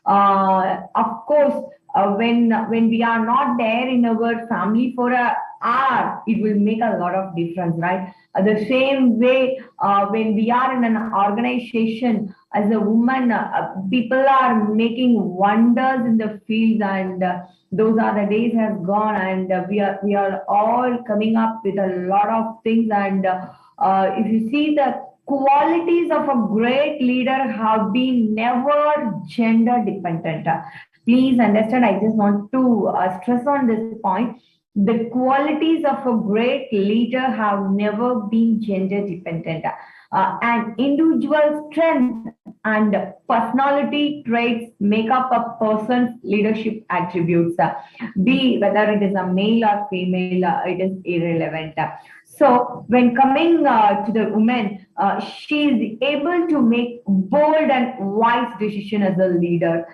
Of course, when we are not there in our family for a hour, it will make a lot of difference, right? The same way, when we are in an organization as a woman, people are making wonders in the field, and those are the days have gone, and we are all coming up with a lot of things. And if you see the qualities of a great leader have been never gender dependent. Please understand, I just want to stress on this point. The qualities of a great leader have never been gender dependent. And individual strength and personality traits make up a person's leadership attributes. Be whether it is a male or female, it is irrelevant. So when coming to the woman, she is able to make bold and wise decision as a leader,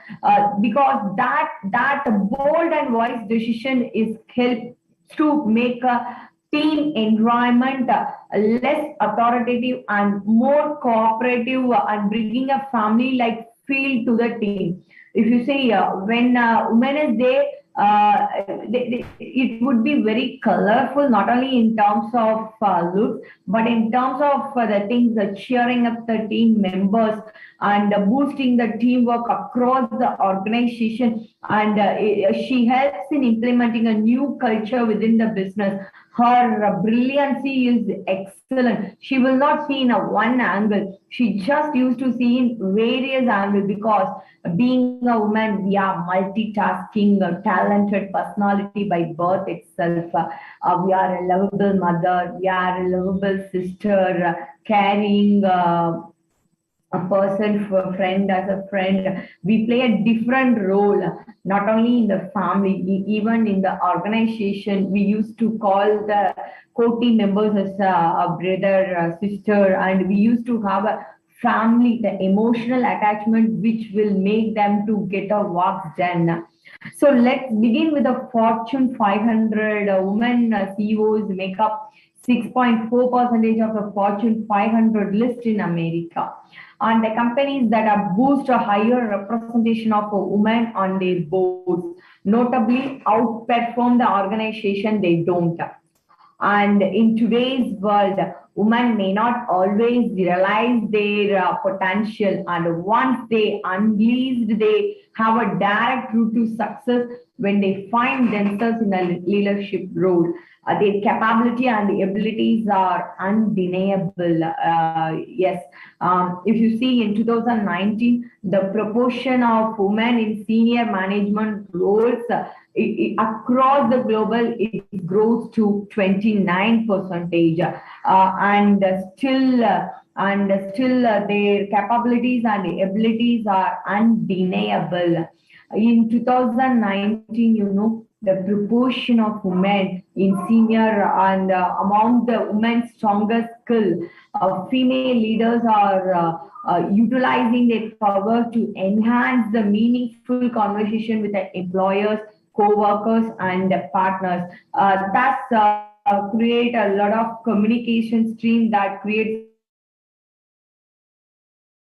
because that bold and wise decision is helped to make a team environment less authoritative and more cooperative, and bringing a family-like feel to the team. If you see, when women is there, it would be very colorful, not only in terms of looks, but in terms of the things, cheering up the team members and boosting the teamwork across the organization. And she helps in implementing a new culture within the business. Her brilliancy is excellent. She will not see in a one angle. She just used to see in various angles, because being a woman, we are multitasking, a talented personality by birth itself. We are a lovable mother, we are a lovable sister, caring, a person for a friend as a friend. We play a different role, not only in the family, even in the organization. We used to call the co-team members as a brother, sister, and we used to have a family, the emotional attachment which will make them to get a work done. So let's begin with the Fortune 500. Women CEOs make up 6.4% of the Fortune 500 list in America. And the companies that have boosted a higher representation of women on their boards notably outperform the organization they don't. And in today's world, women may not always realize their potential, and once they unleashed, they have a direct route to success when they find themselves in a leadership role. Their capability and the abilities are undeniable. Yes, if you see in 2019, the proportion of women in senior management roles across the global, it grows to 29%, and still their capabilities and abilities are undeniable. In 2019, the proportion of women in senior and among the women's strongest skill, female leaders are utilizing their power to enhance the meaningful conversation with their employers, co-workers, and partners. Thus, create a lot of communication stream that creates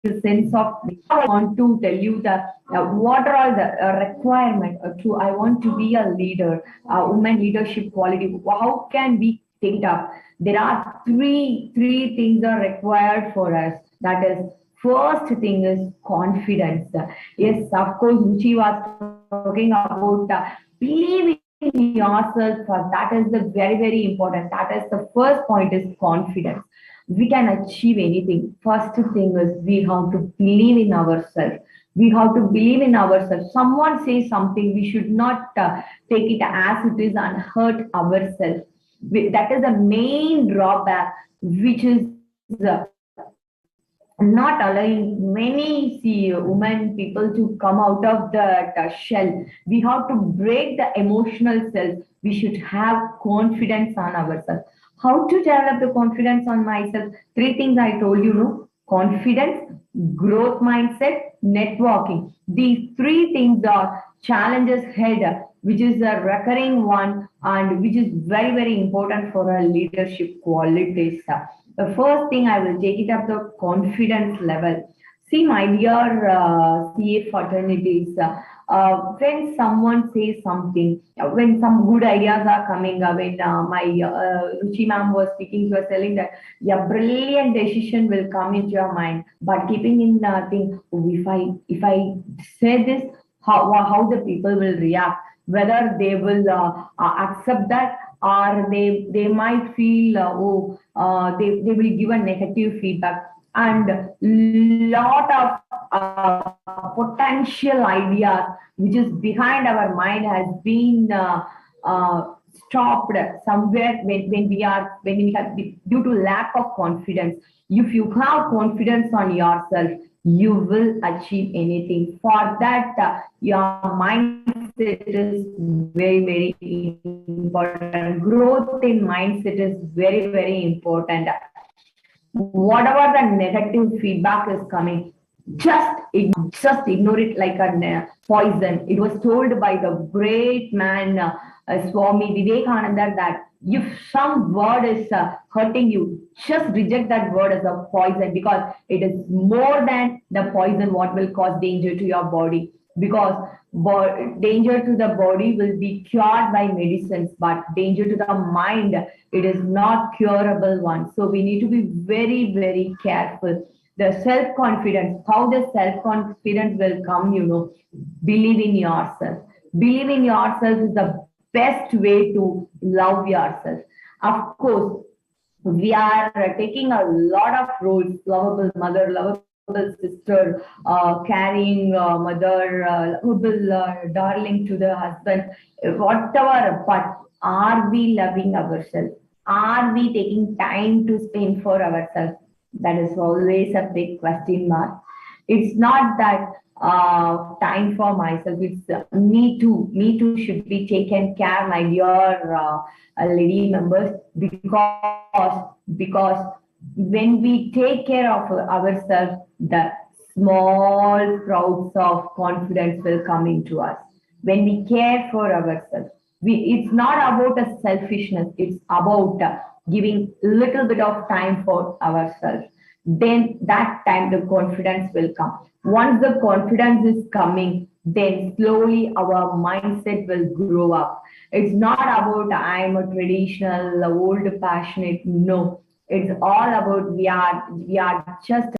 a sense of. I want to tell you that what are all the requirements to I want to be a leader, women leadership quality. How can we take it up? There are three things are required for us. That is, first thing is confidence. Yes, of course, Ruchi was talking about believing in yourself. That is the very important. That is the first point, is confidence. We can achieve anything. First thing is we have to believe in ourselves. We have to believe in ourselves. Someone says something, we should not take it as it is and hurt ourselves. That is the main drawback, which is not allowing many women people to come out of the shell. We have to break the emotional cells. We should have confidence on ourselves. How to develop the confidence on myself? Three things I told you, no? Confidence, growth mindset, networking. These three things are challenges head, which is a recurring one and which is very, very important for our leadership qualities. The first thing I will take it up the confidence level. See, my dear CA fraternities, when someone says something, when some good ideas are coming, when my Ruchi ma'am was speaking, she was telling that yeah, brilliant decision will come into your mind, but keeping in think, oh, if I say this, how the people will react, whether they will accept that or they might feel they will give a negative feedback, and lot of potential ideas which is behind our mind has been stopped somewhere when we have due to lack of confidence. If you have confidence on yourself, you will achieve anything. For that, your mindset is very, very important. Growth in mindset is very, very important. Whatever the negative feedback is coming, just ignore it like a poison. It was told by the great man Swami Vivekananda that if some word is hurting you, just reject that word as a poison, because it is more than the poison what will cause danger to your body. Because danger to the body will be cured by medicines, but danger to the mind, it is not curable one. So we need to be very, very careful. The self-confidence, how the self-confidence will come, believe in yourself. Believe in yourself is the best way to love yourself. Of course, we are taking a lot of roles: lovable mother, lovable sister, caring mother, lovable darling to the husband, whatever. But are we loving ourselves? Are we taking time to spend for ourselves? That is always a big question mark. It's not that time for myself, it's me too. Me too should be taken care, my dear lady members, because when we take care of ourselves, the small sprouts of confidence will come into us. When we care for ourselves, it's not about a selfishness, it's about giving little bit of time for ourselves. Then that time the confidence will come. Once the confidence is coming, then slowly our mindset will grow up. It's not about I'm a traditional, old, passionate. No, it's all about we are just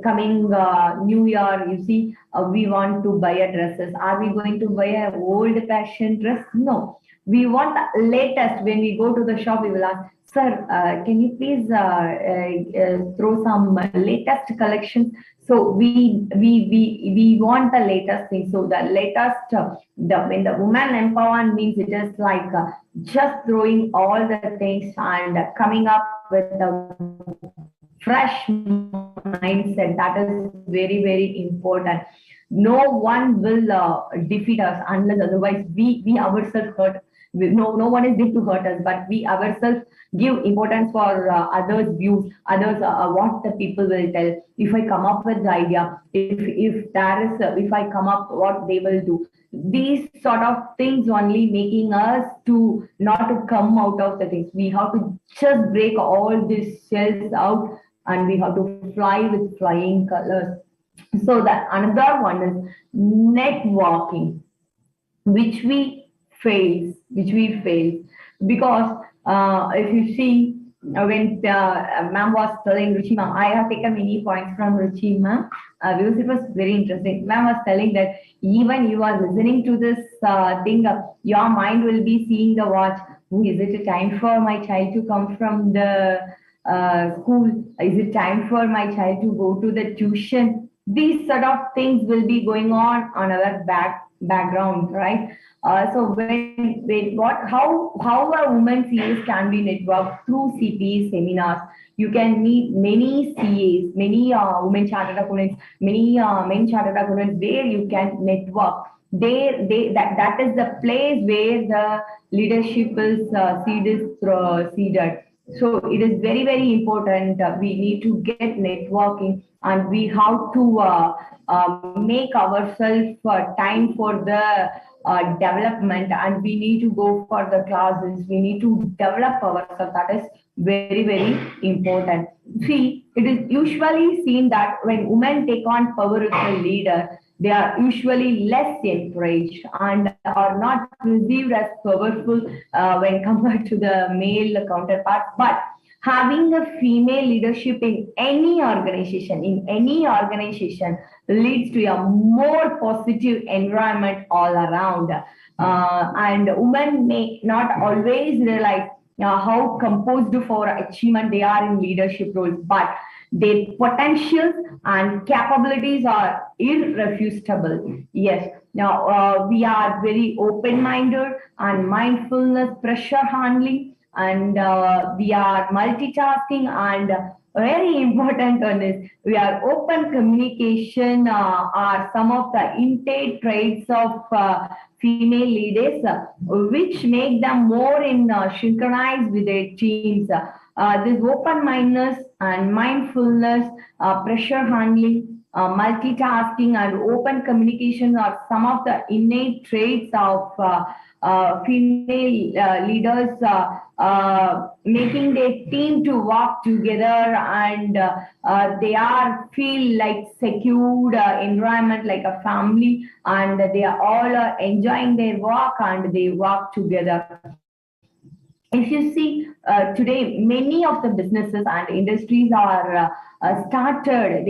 coming New Year. You see, we want to buy a dresses. Are we going to buy a old fashioned dress? No, we want the latest. When we go to the shop, we will ask, sir, can you please throw some latest collections? So we want the latest thing. So the latest, when the woman empowerment means, it is like just throwing all the things and coming up with a fresh mindset. That is very, very important. No one will defeat us unless otherwise we ourselves hurt. No one is there to hurt us, but we ourselves give importance for others' views, others what the people will tell. If I come up with the idea, if I come up, what they will do. These sort of things only making us to not to come out of the things. We have to just break all these shells out, and we have to fly with flying colors. So that another one is networking, which we fail, because if you see, when ma'am was telling Ruchi ma'am, I have taken many points from Ruchi ma'am because it was very interesting. Ma'am was telling that even you are listening to this thing, your mind will be seeing the watch. Oh, is it a time for my child to come from the school? Is it time for my child to go to the tuition? these sort of things will be going on our background, right? So how a woman CAs can be networked through CPE seminars. You can meet many CAs, many women chartered accountants, many men chartered accountants. There you can network. That is the place where the leadership is seeded. So it is very, very important. We need to get networking, and we have to make ourselves time for the development, and we need to go for the classes. We need to develop ourselves. That is very, very important. See, it is usually seen that when women take on power as a leader, they are usually less encouraged and are not perceived as powerful when compared to the male counterpart. But having a female leadership in any organization, leads to a more positive environment all around. And women may not always realize how composed for achievement they are in leadership roles, but their potentials and capabilities are irrefutable. Yes. Now we are very open-minded and mindfulness, pressure handling, and we are multitasking, and very important one is we are open communication are some of the innate traits of female leaders, which make them more synchronized with their teams. This open-mindedness and mindfulness, pressure handling, multitasking, and open communication are some of the innate traits of female leaders, making their team to work together, and they are feel like secured environment like a family, and they are all enjoying their work and they work together. If you see today, many of the businesses and industries are started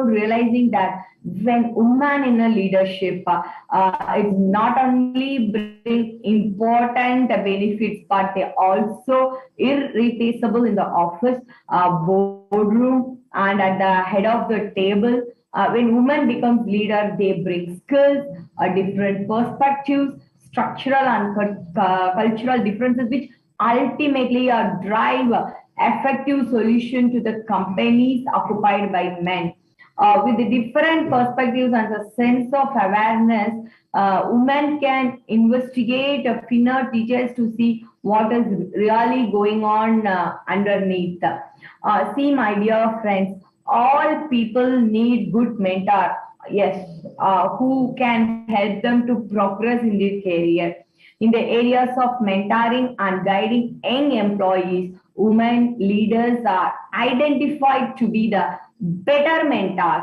realizing that when women in a leadership, it not only bring important benefits, but they also irreplaceable in the office, boardroom, and at the head of the table. When women becomes leader, they bring skills, different perspectives, structural and cultural differences, which ultimately drive effective solution to the companies occupied by men. With the different perspectives and a sense of awareness, women can investigate finer details to see what is really going on underneath. See, my dear friends, all people need good mentor, yes, who can help them to progress in their career. In the areas of mentoring and guiding young employees, women leaders are identified to be a better mentor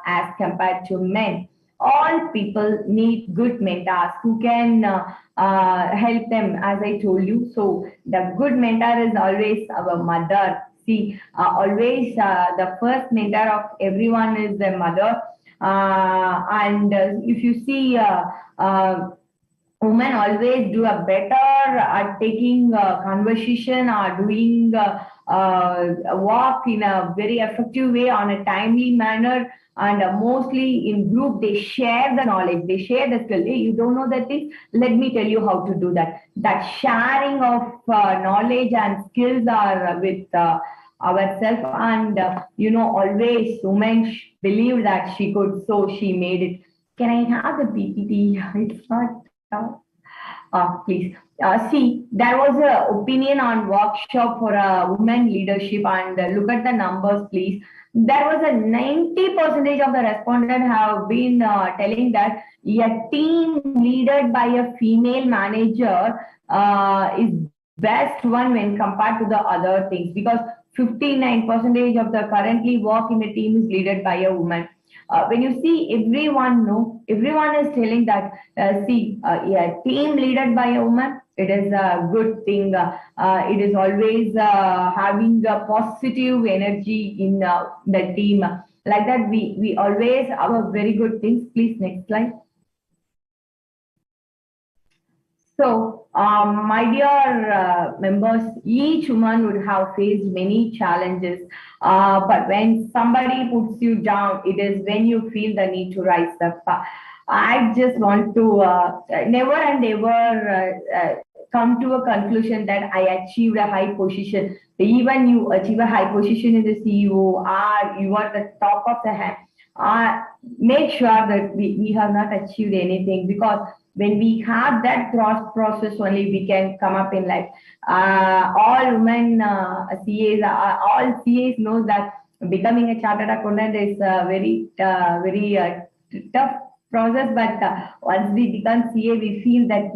as compared to men. All people need good mentors who can help them, as I told you. So the good mentor is always our mother. See, always the first mentor of everyone is the mother. And if you see, women always do a better at taking conversation or doing work in a very effective way on a timely manner, and mostly in group they share the knowledge, they share the skill. Hey, you don't know that thing, let me tell you how to do that. That sharing of knowledge and skills are with ourselves, and always women believe that she could, so she made it. Can I have the PPT? It's not please. See, there was an opinion on workshop for women leadership, and look at the numbers, please. There was a 90% of the respondents have been telling that a team led by a female manager is best one when compared to the other things, because 59% of the currently work in a team is led by a woman. When you see, everyone is telling that, team led by a woman, it is a good thing. It is always having a positive energy in the team. Like that, we always have very good things. Please, next slide. So, my dear members, each woman would have faced many challenges. But when somebody puts you down, it is when you feel the need to rise up. I just want to never and ever come to a conclusion that I achieved a high position. Even you achieve a high position in the CEO, or you are the top of the hand. Make sure that we have not achieved anything, because when we have that cross process only we can come up in life. All women CAs, all CAs knows that becoming a chartered accountant is a very tough process, but once we become CA, we feel that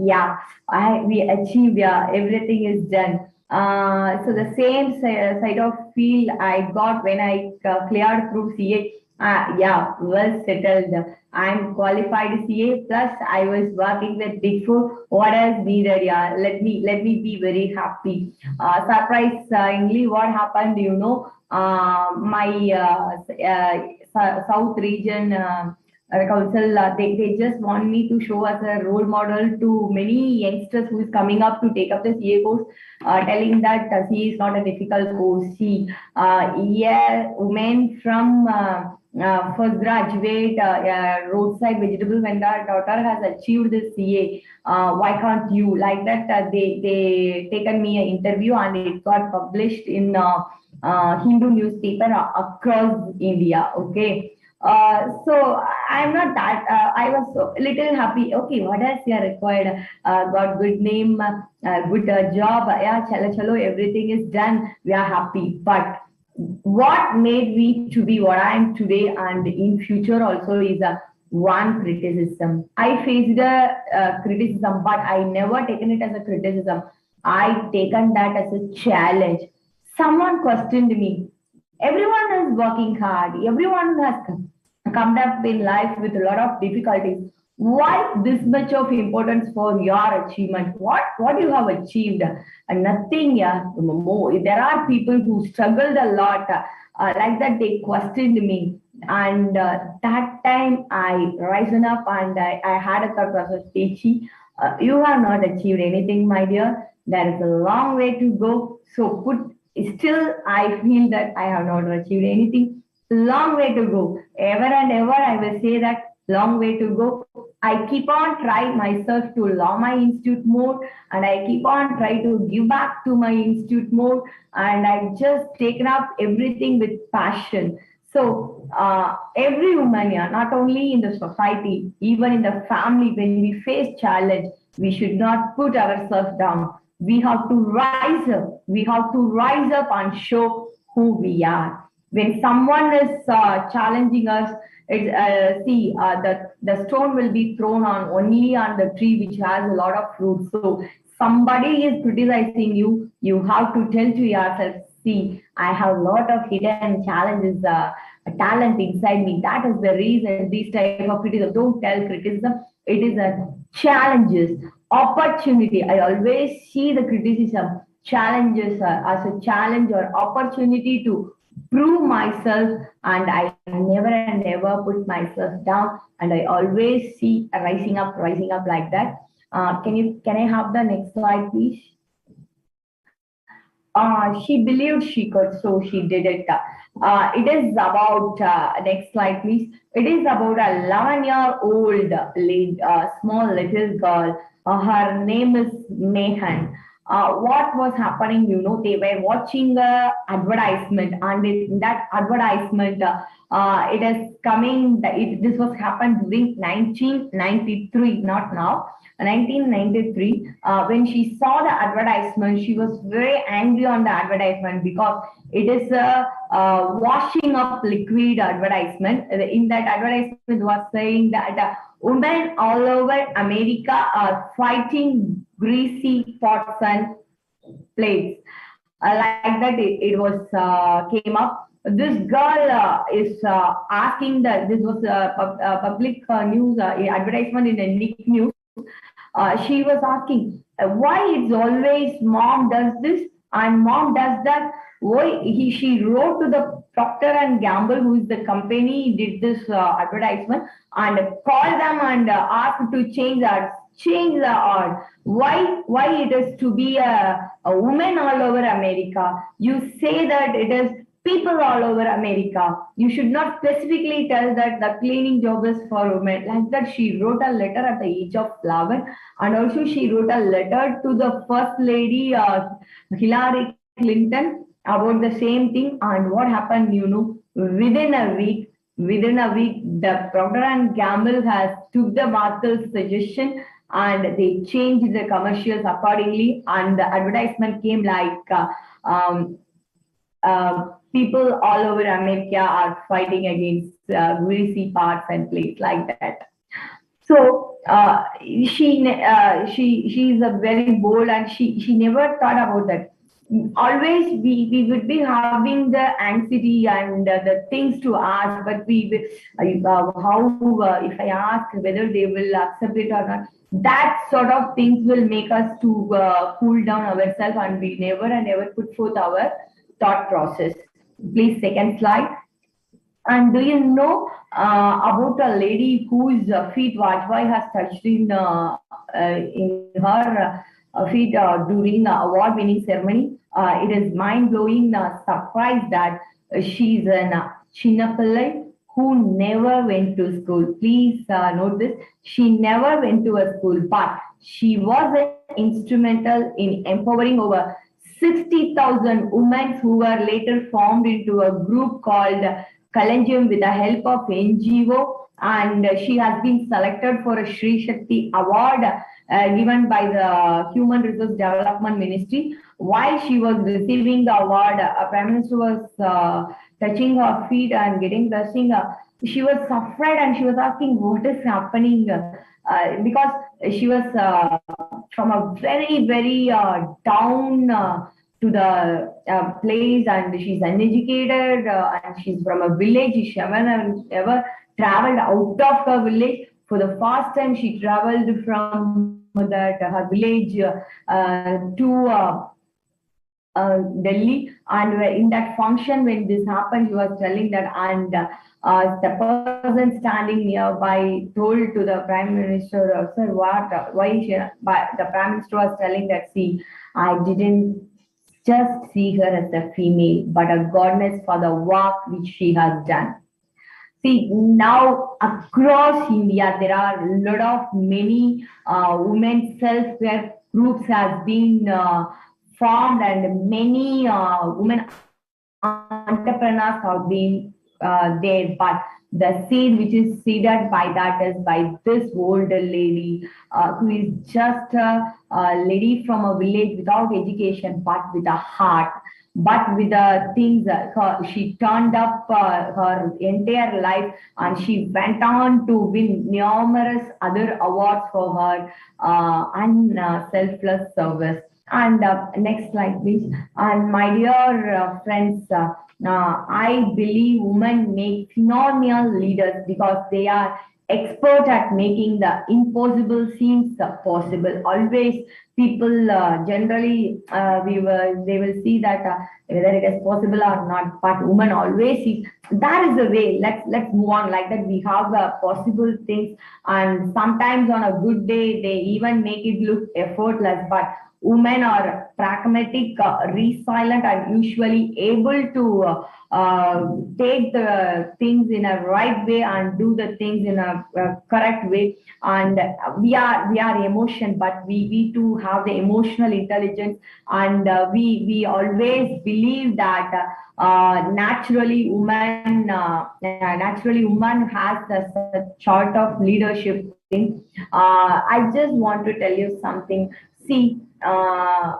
we achieved, everything is done. So the same side of feel I got when I cleared through CA. Well settled. I'm qualified CA. Plus, I was working with Big Four. What else needed? Yeah, let me be very happy. Surprisingly, what happened? My South region. Council, they just want me to show as a role model to many youngsters who is coming up to take up the CA course, telling that CA is not a difficult course. Women from first graduate roadside vegetable vendor daughter has achieved the CA. Why can't you? Like that, they taken me an interview and it got published in Hindu newspaper across India. Okay. So I'm not that. I was so little happy. Okay, what else you are required? Got good name, good job. Yeah, chalo, everything is done. We are happy. But what made me to be what I am today and in future also is one criticism. I faced a criticism, but I never taken it as a criticism. I taken that as a challenge. Someone questioned me. Everyone is working hard. Everyone has come up in life with a lot of difficulties. Why this much of importance for your achievement? What you have achieved? Nothing. Yeah, more. There are people who struggled a lot. Like that, they questioned me. And that time I risen up and I had a thought process. Pechi, you have not achieved anything, my dear. There is a long way to go. So still, I feel that I have not achieved anything. Long way to go. Ever and ever, I will say that long way to go. I keep on trying myself to love my institute more, and I keep on trying to give back to my institute more, and I've just taken up everything with passion. So every woman, yeah, not only in the society, even in the family, when we face challenge, we should not put ourselves down. We have to rise up. We have to rise up and show who we are. When someone is challenging us, the stone will be thrown on only on the tree which has a lot of fruit. So somebody is criticizing you, you have to tell to yourself, see, I have a lot of hidden challenges, talent inside me. That is the reason these type of criticism. Don't tell criticism. It is a challenges, opportunity. I always see the criticism, challenges as a challenge or opportunity to prove myself, and I never and never put myself down, and I always see rising up like that. Can I have the next slide, please? She believed she could, so she did it. It is about, next slide, please. It is about a 11-year-old small little girl. Her name is Mehan. What was happening, they were watching the advertisement, and in that advertisement, it is coming, this was happened during 1993, not now, 1993. When she saw the advertisement, she was very angry on the advertisement because it is a washing up liquid advertisement. In that advertisement was saying that women all over America are fighting greasy pots and plates. Like that, it was came up. This girl is asking that this was a public news advertisement in a Nick News. She was asking why it's always mom does this and mom does that. Why she wrote to the Procter and Gamble, who is the company, did this advertisement, and called them and asked to change change the odds. Why it is to be a woman all over America? You say that it is people all over America. You should not specifically tell that the cleaning job is for women. Like that, she wrote a letter at the age of 11, and also she wrote a letter to the first lady, Hillary Clinton, about the same thing. And what happened, within a week, the Procter and Gamble has took the Martha's suggestion, and they changed the commercials accordingly. And the advertisement came like, people all over America are fighting against greasy parts and plates like that. So she's a very bold, and she never thought about that. Always we would be having the anxiety and the things to ask, but if I ask whether they will accept it or not, that sort of things will make us to cool down ourselves, and we never and ever put forth our thought process. Please, second slide. And do you know about a lady whose feet Vajpayee has touched in her feet during the award-winning ceremony? It is mind-blowing surprise that she's an Chinnapillai who never went to school. Please note this. She never went to a school, but she was instrumental in empowering over 60,000 women who were later formed into a group called Kalanjam with the help of NGO, and she has been selected for a Shri Shakti award given by the Human Resource Development Ministry. While she was receiving the award, Prime Minister was touching her feet and getting blessing. She was afraid and she was asking what is happening, because she was from a very, very down to the place, and she's uneducated, and she's from a village. She ever traveled out of her village. For the first time, she traveled from her village to Delhi, and in that function when this happened, he was telling that, and the person standing nearby told to the Prime Minister, sir, the Prime Minister was telling that, see, I didn't just see her as a female, but a goddess for the work which she has done. See, now across India, there are a lot of many women self-care groups has been formed, and many women entrepreneurs have been there. But the seed which is seeded by that is by this older lady who is just a lady from a village without education, but with a heart. But with the things, she turned up her entire life, and she went on to win numerous other awards for her selfless service. And next slide, please. And my dear friends, I believe women make phenomenal leaders because they are expert at making the impossible seems possible. Always people generally they will see that whether it is possible or not, but women always see that is the way. Let's move on like that. We have possible things, and sometimes on a good day they even make it look effortless, but women are pragmatic, resilient, and usually able to take the things in a right way and do the things in a correct way. And we are emotion, but we too have the emotional intelligence, and we always believe that naturally woman has a sort of leadership thing. I just want to tell you something. See, I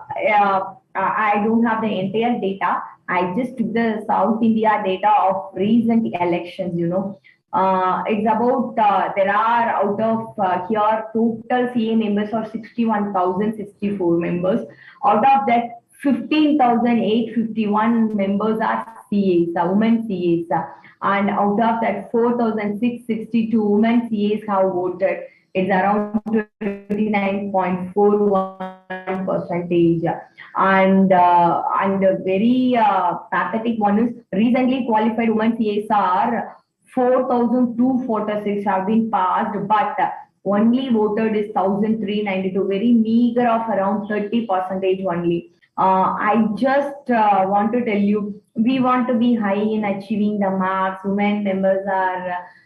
don't have the entire data. I just took the South India data of recent elections, It's about, there are out of here, total CA members are 61,064 members. Out of that, 15,851 members are CAs, women CAs. And out of that, 4,662 women CAs have voted. It's around 29.41%. And a very pathetic one is recently qualified women CAs are 4,246 have been passed, but only voted is 1,392, very meager of around 30% only. I just want to tell you, we want to be high in achieving the marks. Women members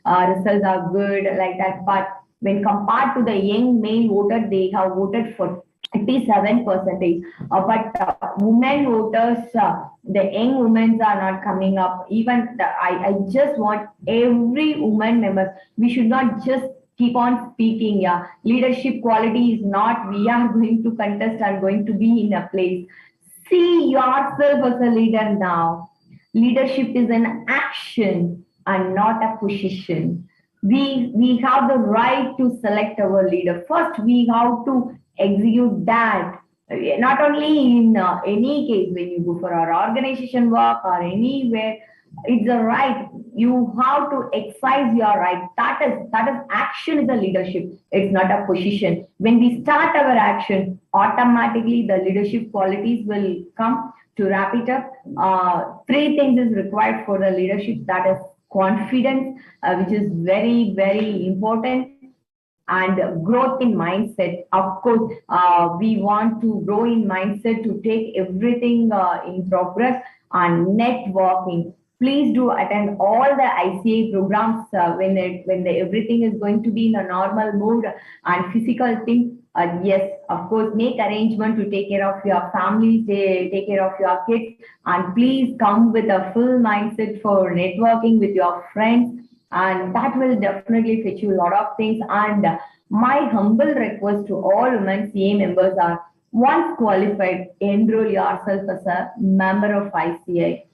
results are good like that. But when compared to the young male voter, they have voted for 87%. But women voters, the young women are not coming up. Even I just want every woman member, we should not just keep on speaking. Yeah, leadership quality is not we are going to contest and going to be in a place. See yourself as a leader now. Leadership is an action and not a position. We have the right to select our leader. First, we have to execute that. Not only in any case, when you go for our organization work or anywhere, it's a right. You have to exercise your right. That is action is a leadership. It's not a position. When we start our action, automatically the leadership qualities will come. To wrap it up, 3 things is required for the leadership. That is confidence, which is very, very important, and growth in mindset. Of course, we want to grow in mindset to take everything in progress, and networking. Please do attend all the ICA programs when everything is going to be in a normal mode and physical thing. Yes, of course, make arrangement to take care of your family, take care of your kids, and please come with a full mindset for networking with your friends, and that will definitely fetch you a lot of things. And my humble request to all women CA members are, once qualified, enroll yourself as a member of ICA.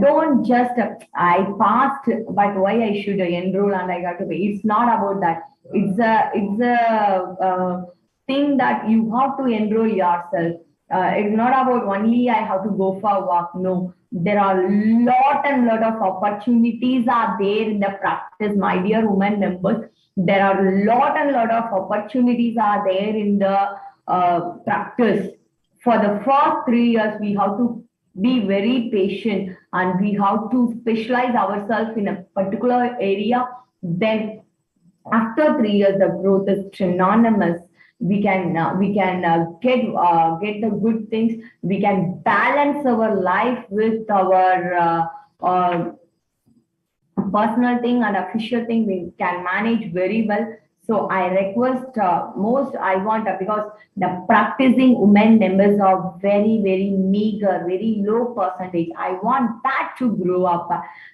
Don't just, I passed, but why I should enroll and I got to pay. It's not about that. It's a thing that you have to enroll yourself. It's not about only I have to go for work. No, there are lot and lot of opportunities are there in the practice, my dear women members. There are lot and lot of opportunities are there in the practice. For the first 3 years, we have to be very patient and we have to specialize ourselves in a particular area. Then after 3 years, the growth is synonymous. We can get the good things. We can balance our life with our personal thing and official thing. We can manage very well. So I request most I want because the practicing women members are very, very meager, very low percentage. I want that to grow up.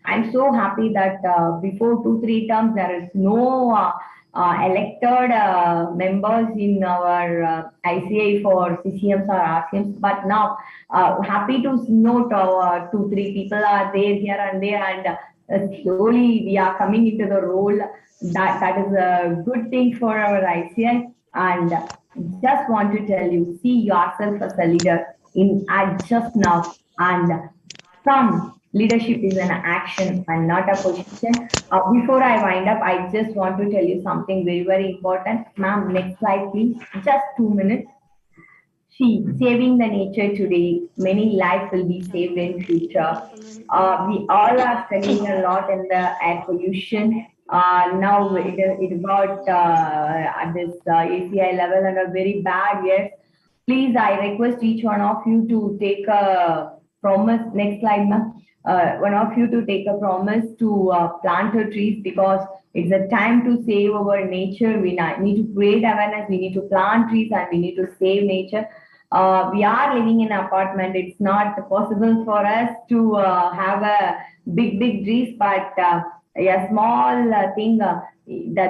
I'm so happy that before 2-3 terms there is no elected members in our ICA for CCMs or RCMs, but now happy to note 2-3 people are there here and there, and slowly we are coming into the role. That is a good thing for our ICI, and just want to tell you, see yourself as a leader in just now, and some leadership is an action and not a position. Before I wind up, I just want to tell you something very, very important. Ma'am, next slide, please. Just 2 minutes. See, saving the nature today, many lives will be saved in future. We all are studying a lot in the air pollution. Now it got at this ACI level and a very bad. Yes, please, I request each one of you to take a promise. Next slide, ma'am. One of you to take a promise to plant a trees, because it's a time to save our nature. We need to create awareness. We need to plant trees and we need to save nature. We are living in an apartment. It's not possible for us to have a big trees, but a small thing, the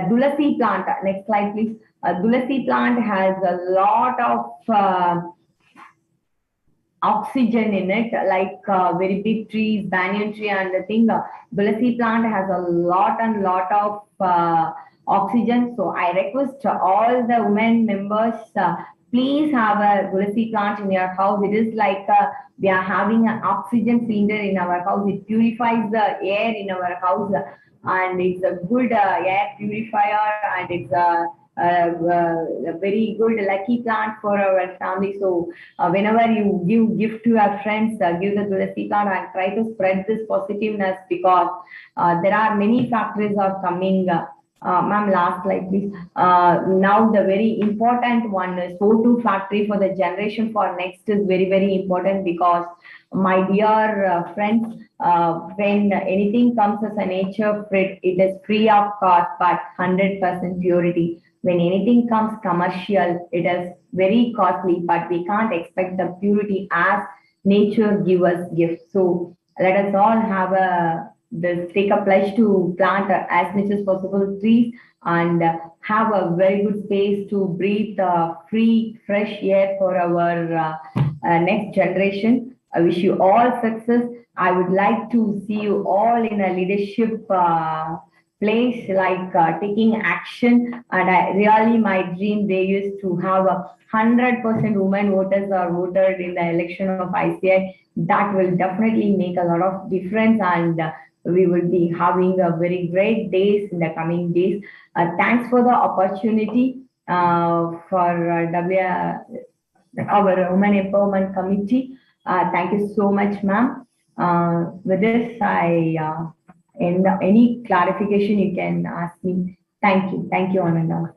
Tulasi plant. Next slide, please. Tulasi plant has a lot of oxygen in it, like very big trees, banyan tree, and the thing. Tulasi plant has a lot and lot of oxygen. So I request all the women members, please have a Tulasi plant in your house. It is like we are having an oxygen cylinder in our house. It purifies the air in our house, and it's a good air purifier, and it's a very good lucky plant for our family. So whenever you give gift to your friends, give the Tulasi plant and try to spread this positiveness, because there are many factories are coming. Ma'am, last slide, please. Now the very important one is O2 factory for the generation for next is very, very important because my dear friends, when anything comes as a nature fruit, it is free of cost but 100% purity. When anything comes commercial, it is very costly, but we can't expect the purity as nature give us gifts. So let us all have take a pledge to plant as much as possible trees and have a very good space to breathe free, fresh air for our next generation. I wish you all success. I would like to see you all in a leadership place, like taking action. And I really, my dream day is to have 100% women voters are voted in the election of ICI. That will definitely make a lot of difference, and we will be having a very great days in the coming days. Thanks for the opportunity for our Women Empowerment Committee. Thank you so much, ma'am. With this, in any clarification you can ask me. Thank you. Thank you, Ananda.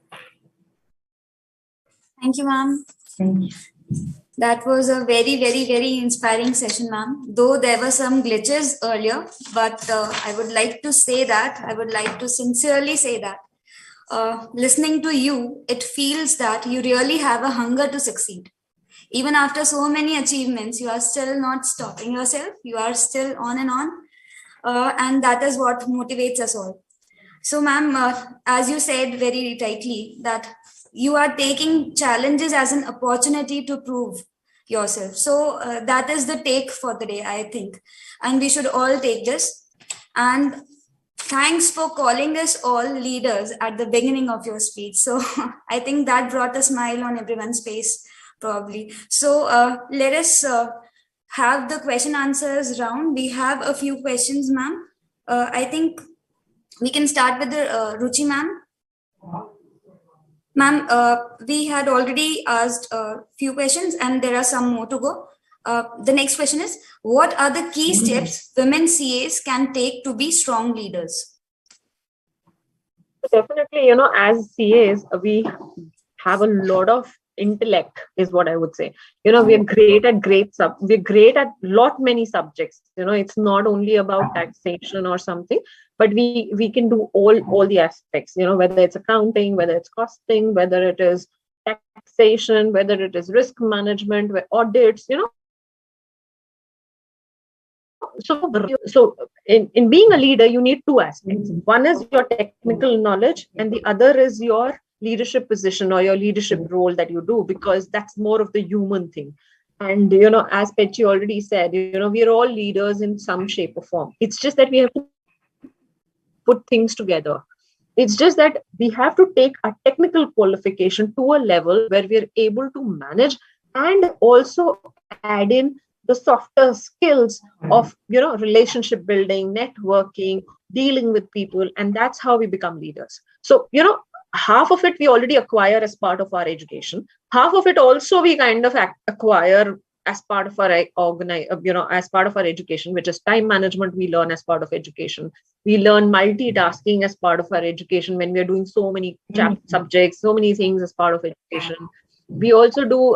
Thank you, ma'am. Thank you. That was a very, very, very inspiring session, ma'am. Though there were some glitches earlier, but I would like to say that, I would like to sincerely say that listening to you, it feels that you really have a hunger to succeed. Even after so many achievements, you are still not stopping yourself. You are still on. And that is what motivates us all. So, ma'am, as you said very rightly, that you are taking challenges as an opportunity to prove yourself. So that is the take for the day, I think. And we should all take this. And thanks for calling us all leaders at the beginning of your speech. So I think that brought a smile on everyone's face, probably. So let us have the question answers round. We have a few questions, ma'am. I think we can start with the Ruchi ma'am. Ma'am, we had already asked a few questions and there are some more to go. The next question is, what are the key steps women CAs can take to be strong leaders? Definitely, as CAs, we have a lot of intellect, is what I would say. We are great at we're great at many subjects. It's not only about taxation or something, but we can do all the aspects, whether it's accounting, whether it's costing, whether it is taxation, whether it is risk management, audits, so in being a leader, you need two aspects. One is your technical knowledge and the other is your leadership position or your leadership role that you do, because that's more of the human thing. And as Pechi already said, we are all leaders in some shape or form. It's just that we have to put things together. It's just that we have to take a technical qualification to a level where we are able to manage and also add in the softer skills of relationship building, networking, dealing with people, and that's how we become leaders. So half of it we already acquire as part of our education. Half of it also we kind of acquire as part of our as part of our education, which is time management. We learn as part of education. We learn multitasking as part of our education when we are doing so many subjects, so many things as part of education. We also do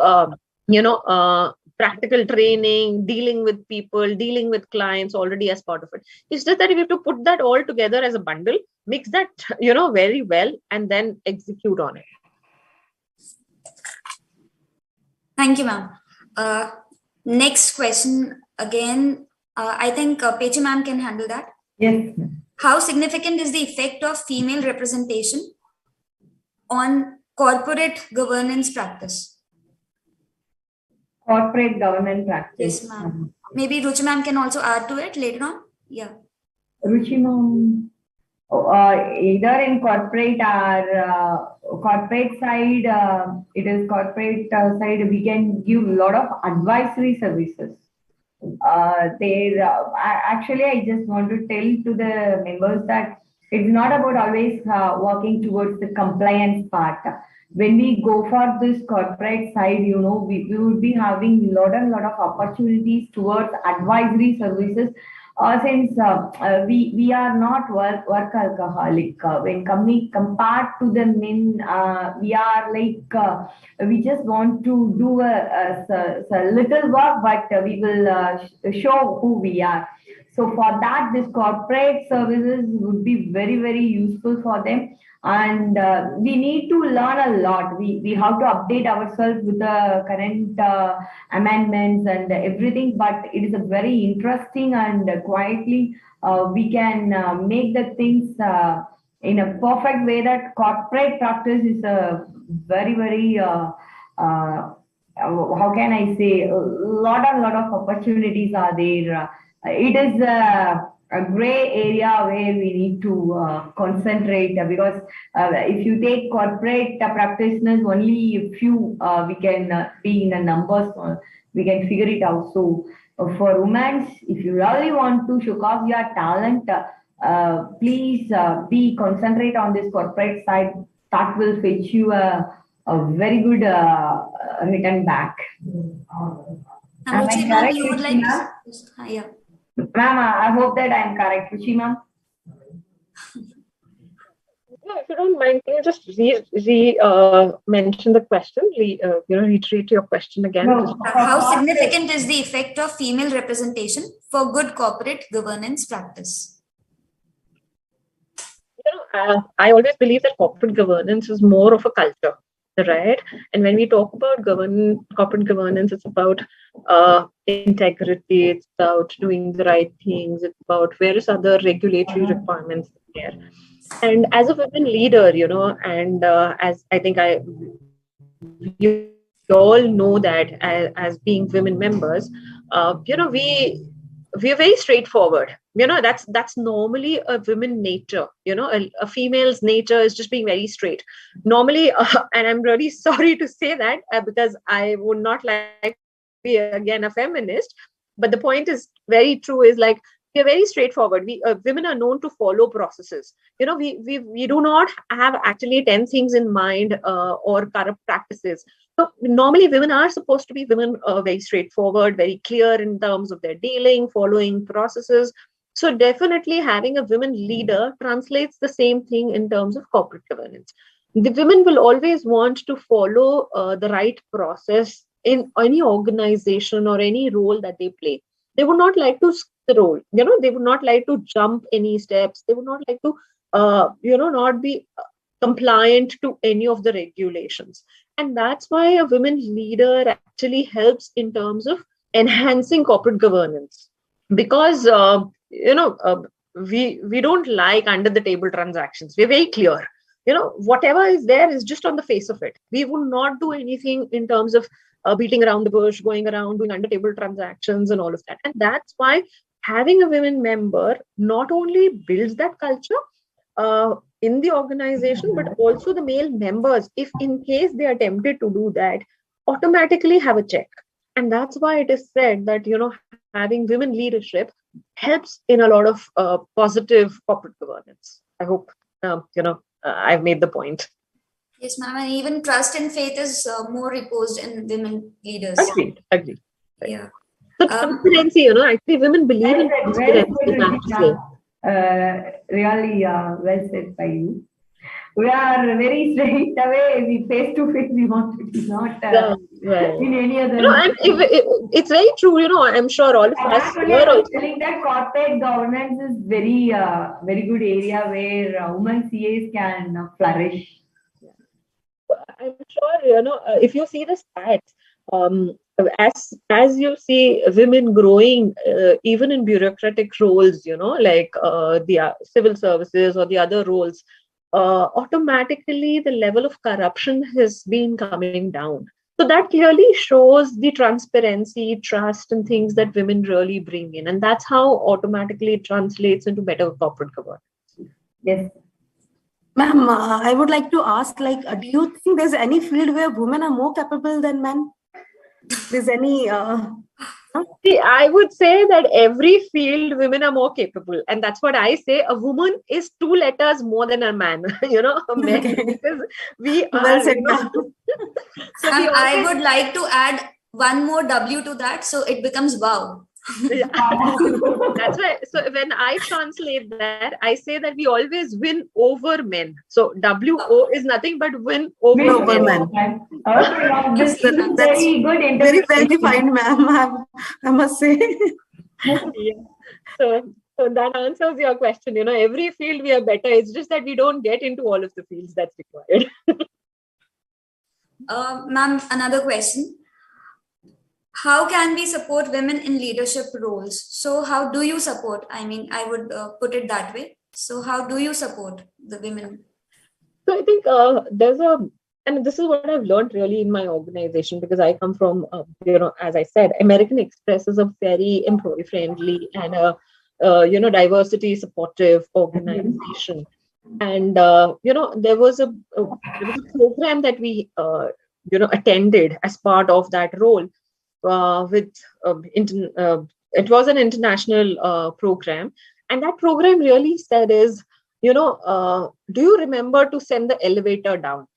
practical training, dealing with people, dealing with clients already as part of it. It's just that we have to put that all together as a bundle, mix that very well, and then execute on it. Thank you, ma'am. Next question again. I think Pechi ma'am can handle that. Yes. How significant is the effect of female representation on corporate governance practice? Corporate governance practice. Yes, ma'am. Maybe Ruchi ma'am can also add to it later on. Yeah. Ruchi ma'am, either in corporate or corporate side, it is corporate side, we can give a lot of advisory services. Actually, I just want to tell to the members that it's not about always working towards the compliance part. When we go for this corporate side, we will be having lot of opportunities towards advisory services since we are not work alcoholic. When compared to the men, we are like we just want to do a little work, but we will show who we are. So for that, this corporate services would be very, very useful for them. And we need to learn a lot. We have to update ourselves with the current amendments and everything. But it is a very interesting and quietly we can make the things in a perfect way. That corporate practice is a very, very how can I say, a lot of opportunities are there. It is a gray area where we need to concentrate because if you take corporate practitioners, only a few we can be in the numbers, we can figure it out. So for women, if you really want to show off your talent, please be concentrate on this corporate side. That will fetch you a very good return back. Am I correct, you would like to, yeah. Ma'am, I hope that I am correct. Ruchi, ma'am? No, if you don't mind, can you just mention the question? Reiterate your question again. No. How significant is the effect of female representation for good corporate governance practice? I always believe that corporate governance is more of a culture, right? And when we talk about corporate governance, it's about integrity, it's about doing the right things, it's about various other regulatory requirements there. And as a women leader, and as I think you all know that as being women members, we are very straightforward. That's normally a women nature. A female's nature is just being very straight. Normally, and I'm really sorry to say that because I would not like to be again a feminist, but the point is very true. Is like we are very straightforward. We women are known to follow processes. We do not have actually 10 things in mind or corrupt practices. So normally women are supposed to be very straightforward, very clear in terms of their dealing, following processes. So definitely having a women leader translates the same thing in terms of corporate governance. The women will always want to follow the right process in any organization or any role that they play. They would not like to skip the role. They would not like to jump any steps. They would not like to, not be compliant to any of the regulations. And that's why a women leader actually helps in terms of enhancing corporate governance. Because, we don't like under the table transactions. We're very clear. Whatever is there is just on the face of it. We will not do anything in terms of beating around the bush, going around doing under table transactions and all of that. And that's why having a women member not only builds that culture in the organization, but also the male members, if in case they are tempted to do that, automatically have a check. And that's why it is said that, having women leadership helps in a lot of positive corporate governance. I hope, I've made the point. Yes, ma'am. And even trust and faith is more reposed in women leaders. Agreed. Yeah. So transparency, actually women believe in transparency. Really well said by you. We are very straight away. We face to face. We want to be not in any other. And it's very true. I'm sure all of us. Actually, I'm telling that corporate governance is very, very good area where women CAs can flourish. I'm sure if you see the stats, as you see women growing even in bureaucratic roles, like the civil services or the other roles, automatically the level of corruption has been coming down. So that clearly shows the transparency, trust, and things that women really bring in, and that's how automatically it translates into better corporate governance. Yes. Ma'am, I would like to ask, do you think there's any field where women are more capable than men? There's any... See, I would say that every field women are more capable. And that's what I say. A woman is 2 letters more than a man, a man. Okay. Because we are... Well said, so I would like to add one more W to that. So it becomes wow. Yeah. That's why. So when I translate that, I say that we always win over men. So WO is nothing but win over Over men. men. Okay, now this is That's very good very well interpretation. defined, ma'am. I must say. Yeah. So that answers your question. Every field we are better. It's just that we don't get into all of the fields that's required. Ma'am, another question. How can we support women in leadership roles? So how do you support? I mean, I would put it that way. So how do you support the women? So I think and this is what I've learned really in my organization, because I come from, as I said, American Express is a very employee friendly and diversity supportive organization. And, there was a program that we, attended as part of that role with, it was an international program. And that program really said is, do you remember to send the elevator down?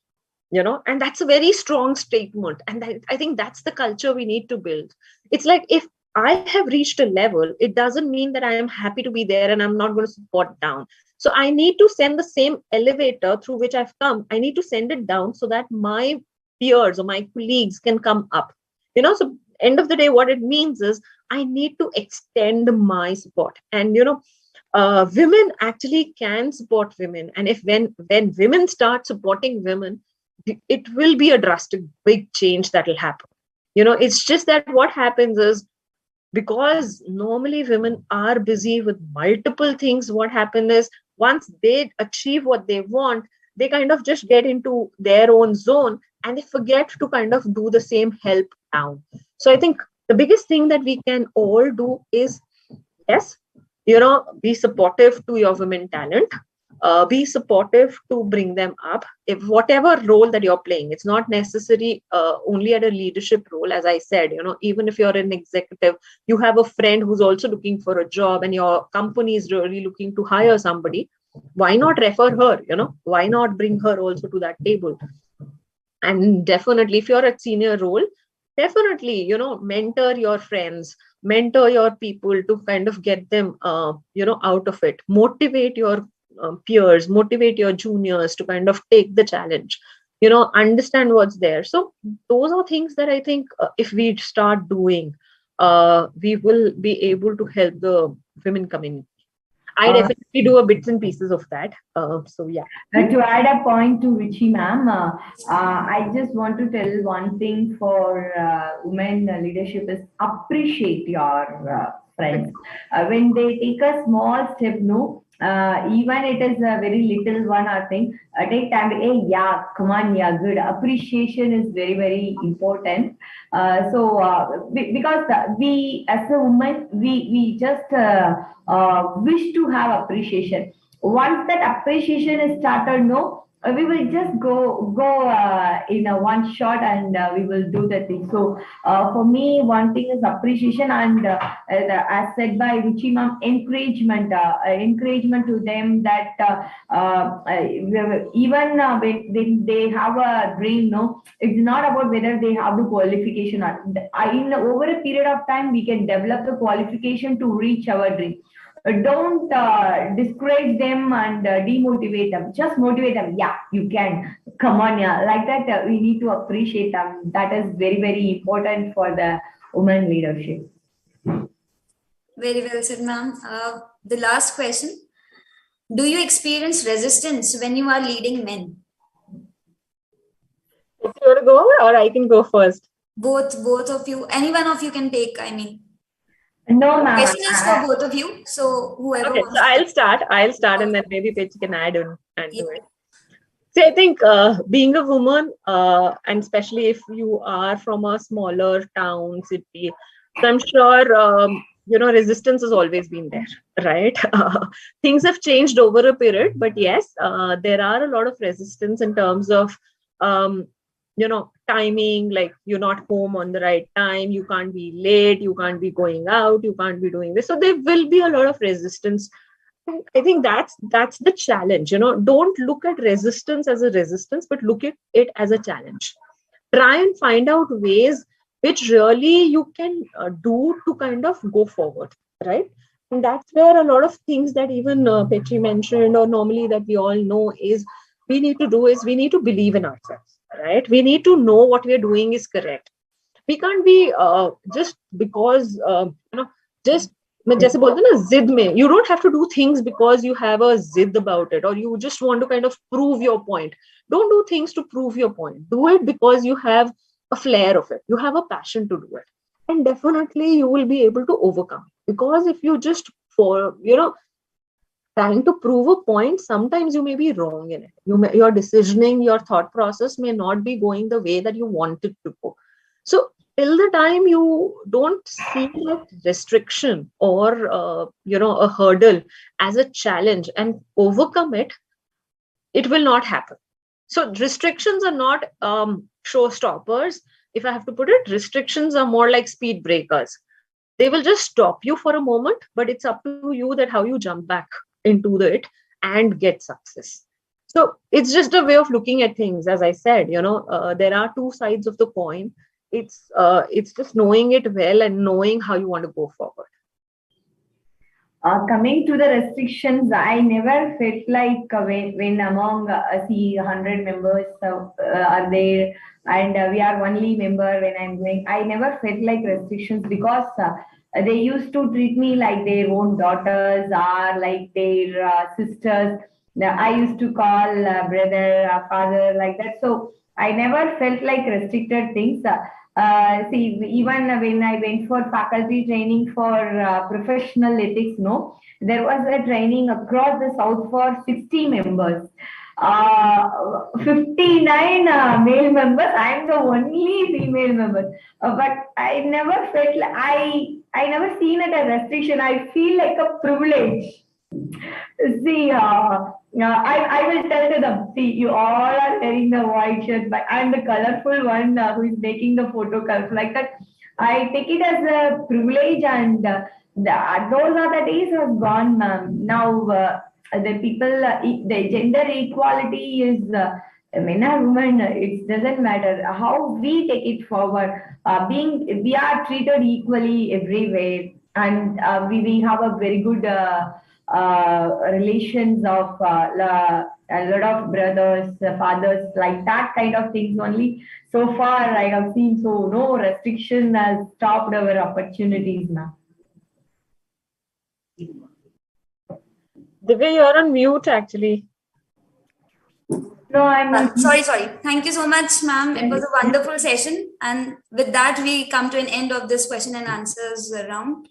And that's a very strong statement. And I think that's the culture we need to build. It's like, if I have reached a level, it doesn't mean that I am happy to be there and I'm not going to support down. So I need to send the same elevator through which I've come. I need to send it down so that my peers or my colleagues can come up. So end of the day, what it means is I need to extend my support. And women actually can support women. And if when women start supporting women, it will be a drastic big change that will happen. It's just that what happens is, because normally women are busy with multiple things, what happens is, once they achieve what they want, they kind of just get into their own zone and they forget to kind of do the same help down. So I think the biggest thing that we can all do is, yes, be supportive to your women talent. Be supportive to bring them up. If whatever role that you're playing, it's not necessary only at a leadership role. As I said, even if you're an executive, you have a friend who's also looking for a job and your company is really looking to hire somebody, why not refer her? Why not bring her also to that table? And definitely, if you're at senior role, definitely, mentor your friends, mentor your people to kind of get them, out of it. Motivate your peers, motivate your juniors to kind of take the challenge, understand what's there. So those are things that I think if we start doing, we will be able to help the women community. I definitely do a bits and pieces of that. So yeah. To add a point to Richie ma'am, I just want to tell one thing for women leadership is appreciate your friends. When they take a small step, no, even it is a very little one or thing, take time to, hey, yeah, come on, yeah, good. Appreciation is very, very important. Because we as a woman, we just wish to have appreciation. Once that appreciation is started, no, we will just go in a one shot and we will do the thing. So for me, one thing is appreciation and as said by Ruchi ma'am, encouragement to them that even when they have a dream, no, it's not about whether they have the qualification or in over a period of time we can develop the qualification to reach our dream. Don't discourage them and demotivate them. Just motivate them. Yeah, you can. Come on, yeah. Like that, we need to appreciate them. That is very, very important for the women leadership. Very well said, ma'am. The last question. Do you experience resistance when you are leading men? If you want to go, or I can go first. Both of you. Any one of you can take, I mean. No, ma'am. Question is for both of you. So whoever Okay, wants so I'll start and then maybe Paige can add on to it. So I think being a woman, and especially if you are from a smaller town, city, so I'm sure, resistance has always been there, right? Things have changed over a period, but yes, there are a lot of resistance in terms of, timing, like you're not home on the right time, you can't be late, you can't be going out, you can't be doing this. So there will be a lot of resistance. I think that's the challenge. Don't look at resistance as a resistance, but look at it as a challenge. Try and find out ways which really you can do to kind of go forward, right? And that's where a lot of things that even Petri mentioned, or normally that we all know, is we need to do is we need to believe in ourselves, right? We need to know what we are doing is correct. We can't be just because just जैसे बोलते हैं ना जिद में, you don't have to do things because you have a zid about it, or you just want to kind of prove your point. Don't do things to prove your point. Do it because you have a flair of it. You have a passion to do it, and definitely you will be able to overcome. Because if you just trying to prove a point, sometimes you may be wrong in it. Your decisioning, your thought process may not be going the way that you want it to go. So till the time you don't see that restriction or a hurdle as a challenge and overcome it, it will not happen. So restrictions are not showstoppers. If I have to put it, restrictions are more like speed breakers. They will just stop you for a moment, but it's up to you that how you jump back into it and get success. So it's just a way of looking at things. As I said, there are two sides of the coin. It's just knowing it well and knowing how you want to go forward. Coming to the restrictions, I never felt like when among 100 members are there, and we are only member when I'm going, I never felt like restrictions, because they used to treat me like their own daughters or like their sisters. Now, I used to call brother, father, like that. So I never felt like restricted things. See, even when I went for faculty training for professional ethics, no, there was a training across the south for 60 members. 59 male members. I am the only female member. But I never felt like I never seen it a restriction. I feel like a privilege. See, I will tell to them, see, you all are wearing the white shirt, but I'm the colorful one who is making the photo colorful. Like that, I take it as a privilege, and those are the days have gone, ma'am. Now, the people, the gender equality is men or women, it doesn't matter how we take it forward. We are treated equally everywhere, and we have a very good relations of a lot of brothers, fathers, like that kind of things only. So far, I have seen, so no restriction has stopped our opportunities now. Divya, you're on mute actually. No, I'm not. Sorry. Thank you so much, ma'am. It was a wonderful session. And with that, we come to an end of this question and answers round.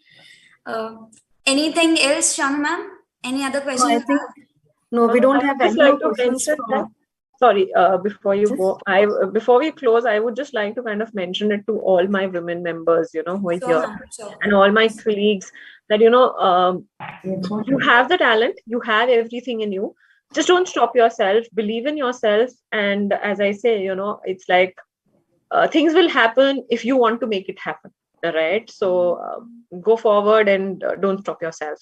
Anything else, Shanu ma'am? Any other questions? No, we don't have any more questions. Sorry, before you go, before we close, I would just like to kind of mention it to all my women members, who are here, and all my colleagues, that you have the talent, you have everything in you. Just don't stop yourself, believe in yourself, and as I say, it's like things will happen if you want to make it happen, right? So go forward and don't stop yourself.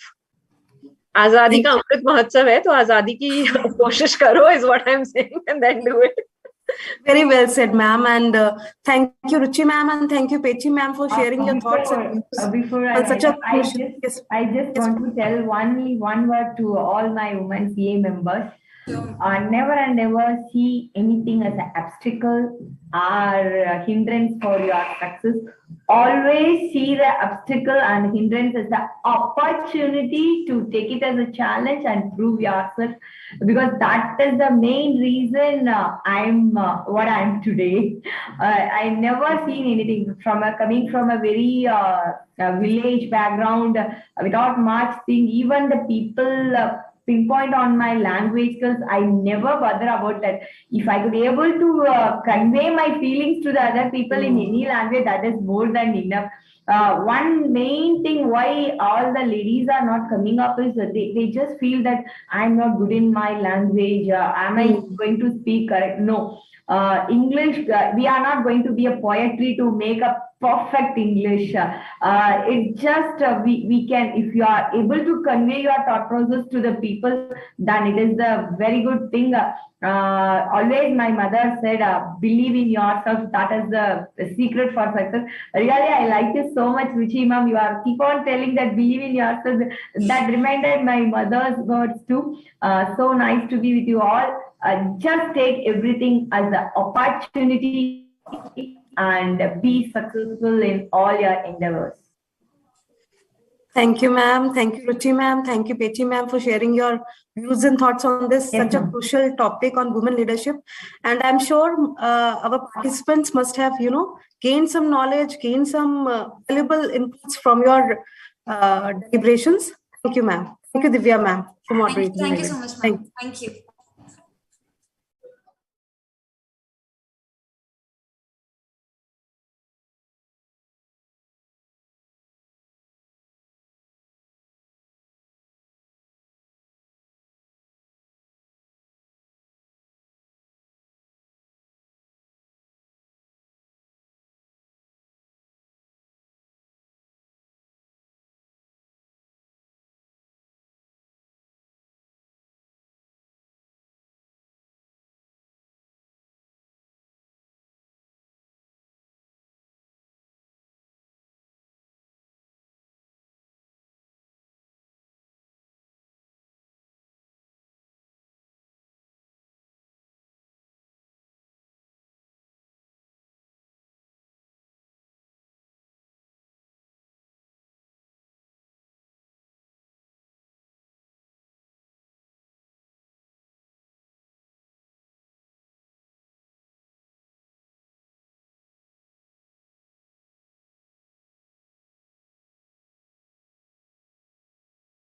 आजादी का अमृत महोत्सव है, तो आजादी की कोशिश करो is what I'm saying, and then do it. Very well said, ma'am, and thank you, Ruchi ma'am, and thank you, Pechi ma'am, for sharing your thoughts. I just want to tell one word to all my women CA members. Never and never see anything as an obstacle or hindrance for your success. Always see the obstacle and hindrance as the opportunity to take it as a challenge and prove yourself, because that is the main reason I'm what I am today. I never seen anything coming from a very village background without much thing. Even the people pinpoint on my language skills, I never bother about that. If I could be able to convey my feelings to the other people in any language, that is more than enough. One main thing why all the ladies are not coming up is they just feel that I'm not good in my language. Am I going to speak correct? No. English, we are not going to be a poetry to make a perfect English. It just, we can, if you are able to convey your thought process to the people, then it is a very good thing. Always my mother said, believe in yourself. That is the secret for success. Really, I like this so much, Ruchi ma'am. You are keep on telling that believe in yourself. That reminded my mother's words too. So nice to be with you all. Just take everything as an opportunity and be successful in all your endeavors. Thank you, ma'am. Thank you, Ruchi ma'am. Thank you, Pechi ma'am, for sharing your views and thoughts on this such a crucial topic on women leadership. And I'm sure our participants must have, gained some knowledge, gained some valuable inputs from your deliberations. Thank you, ma'am. Thank you, Divya ma'am, for moderating. Thank you so much, ma'am. Thank you.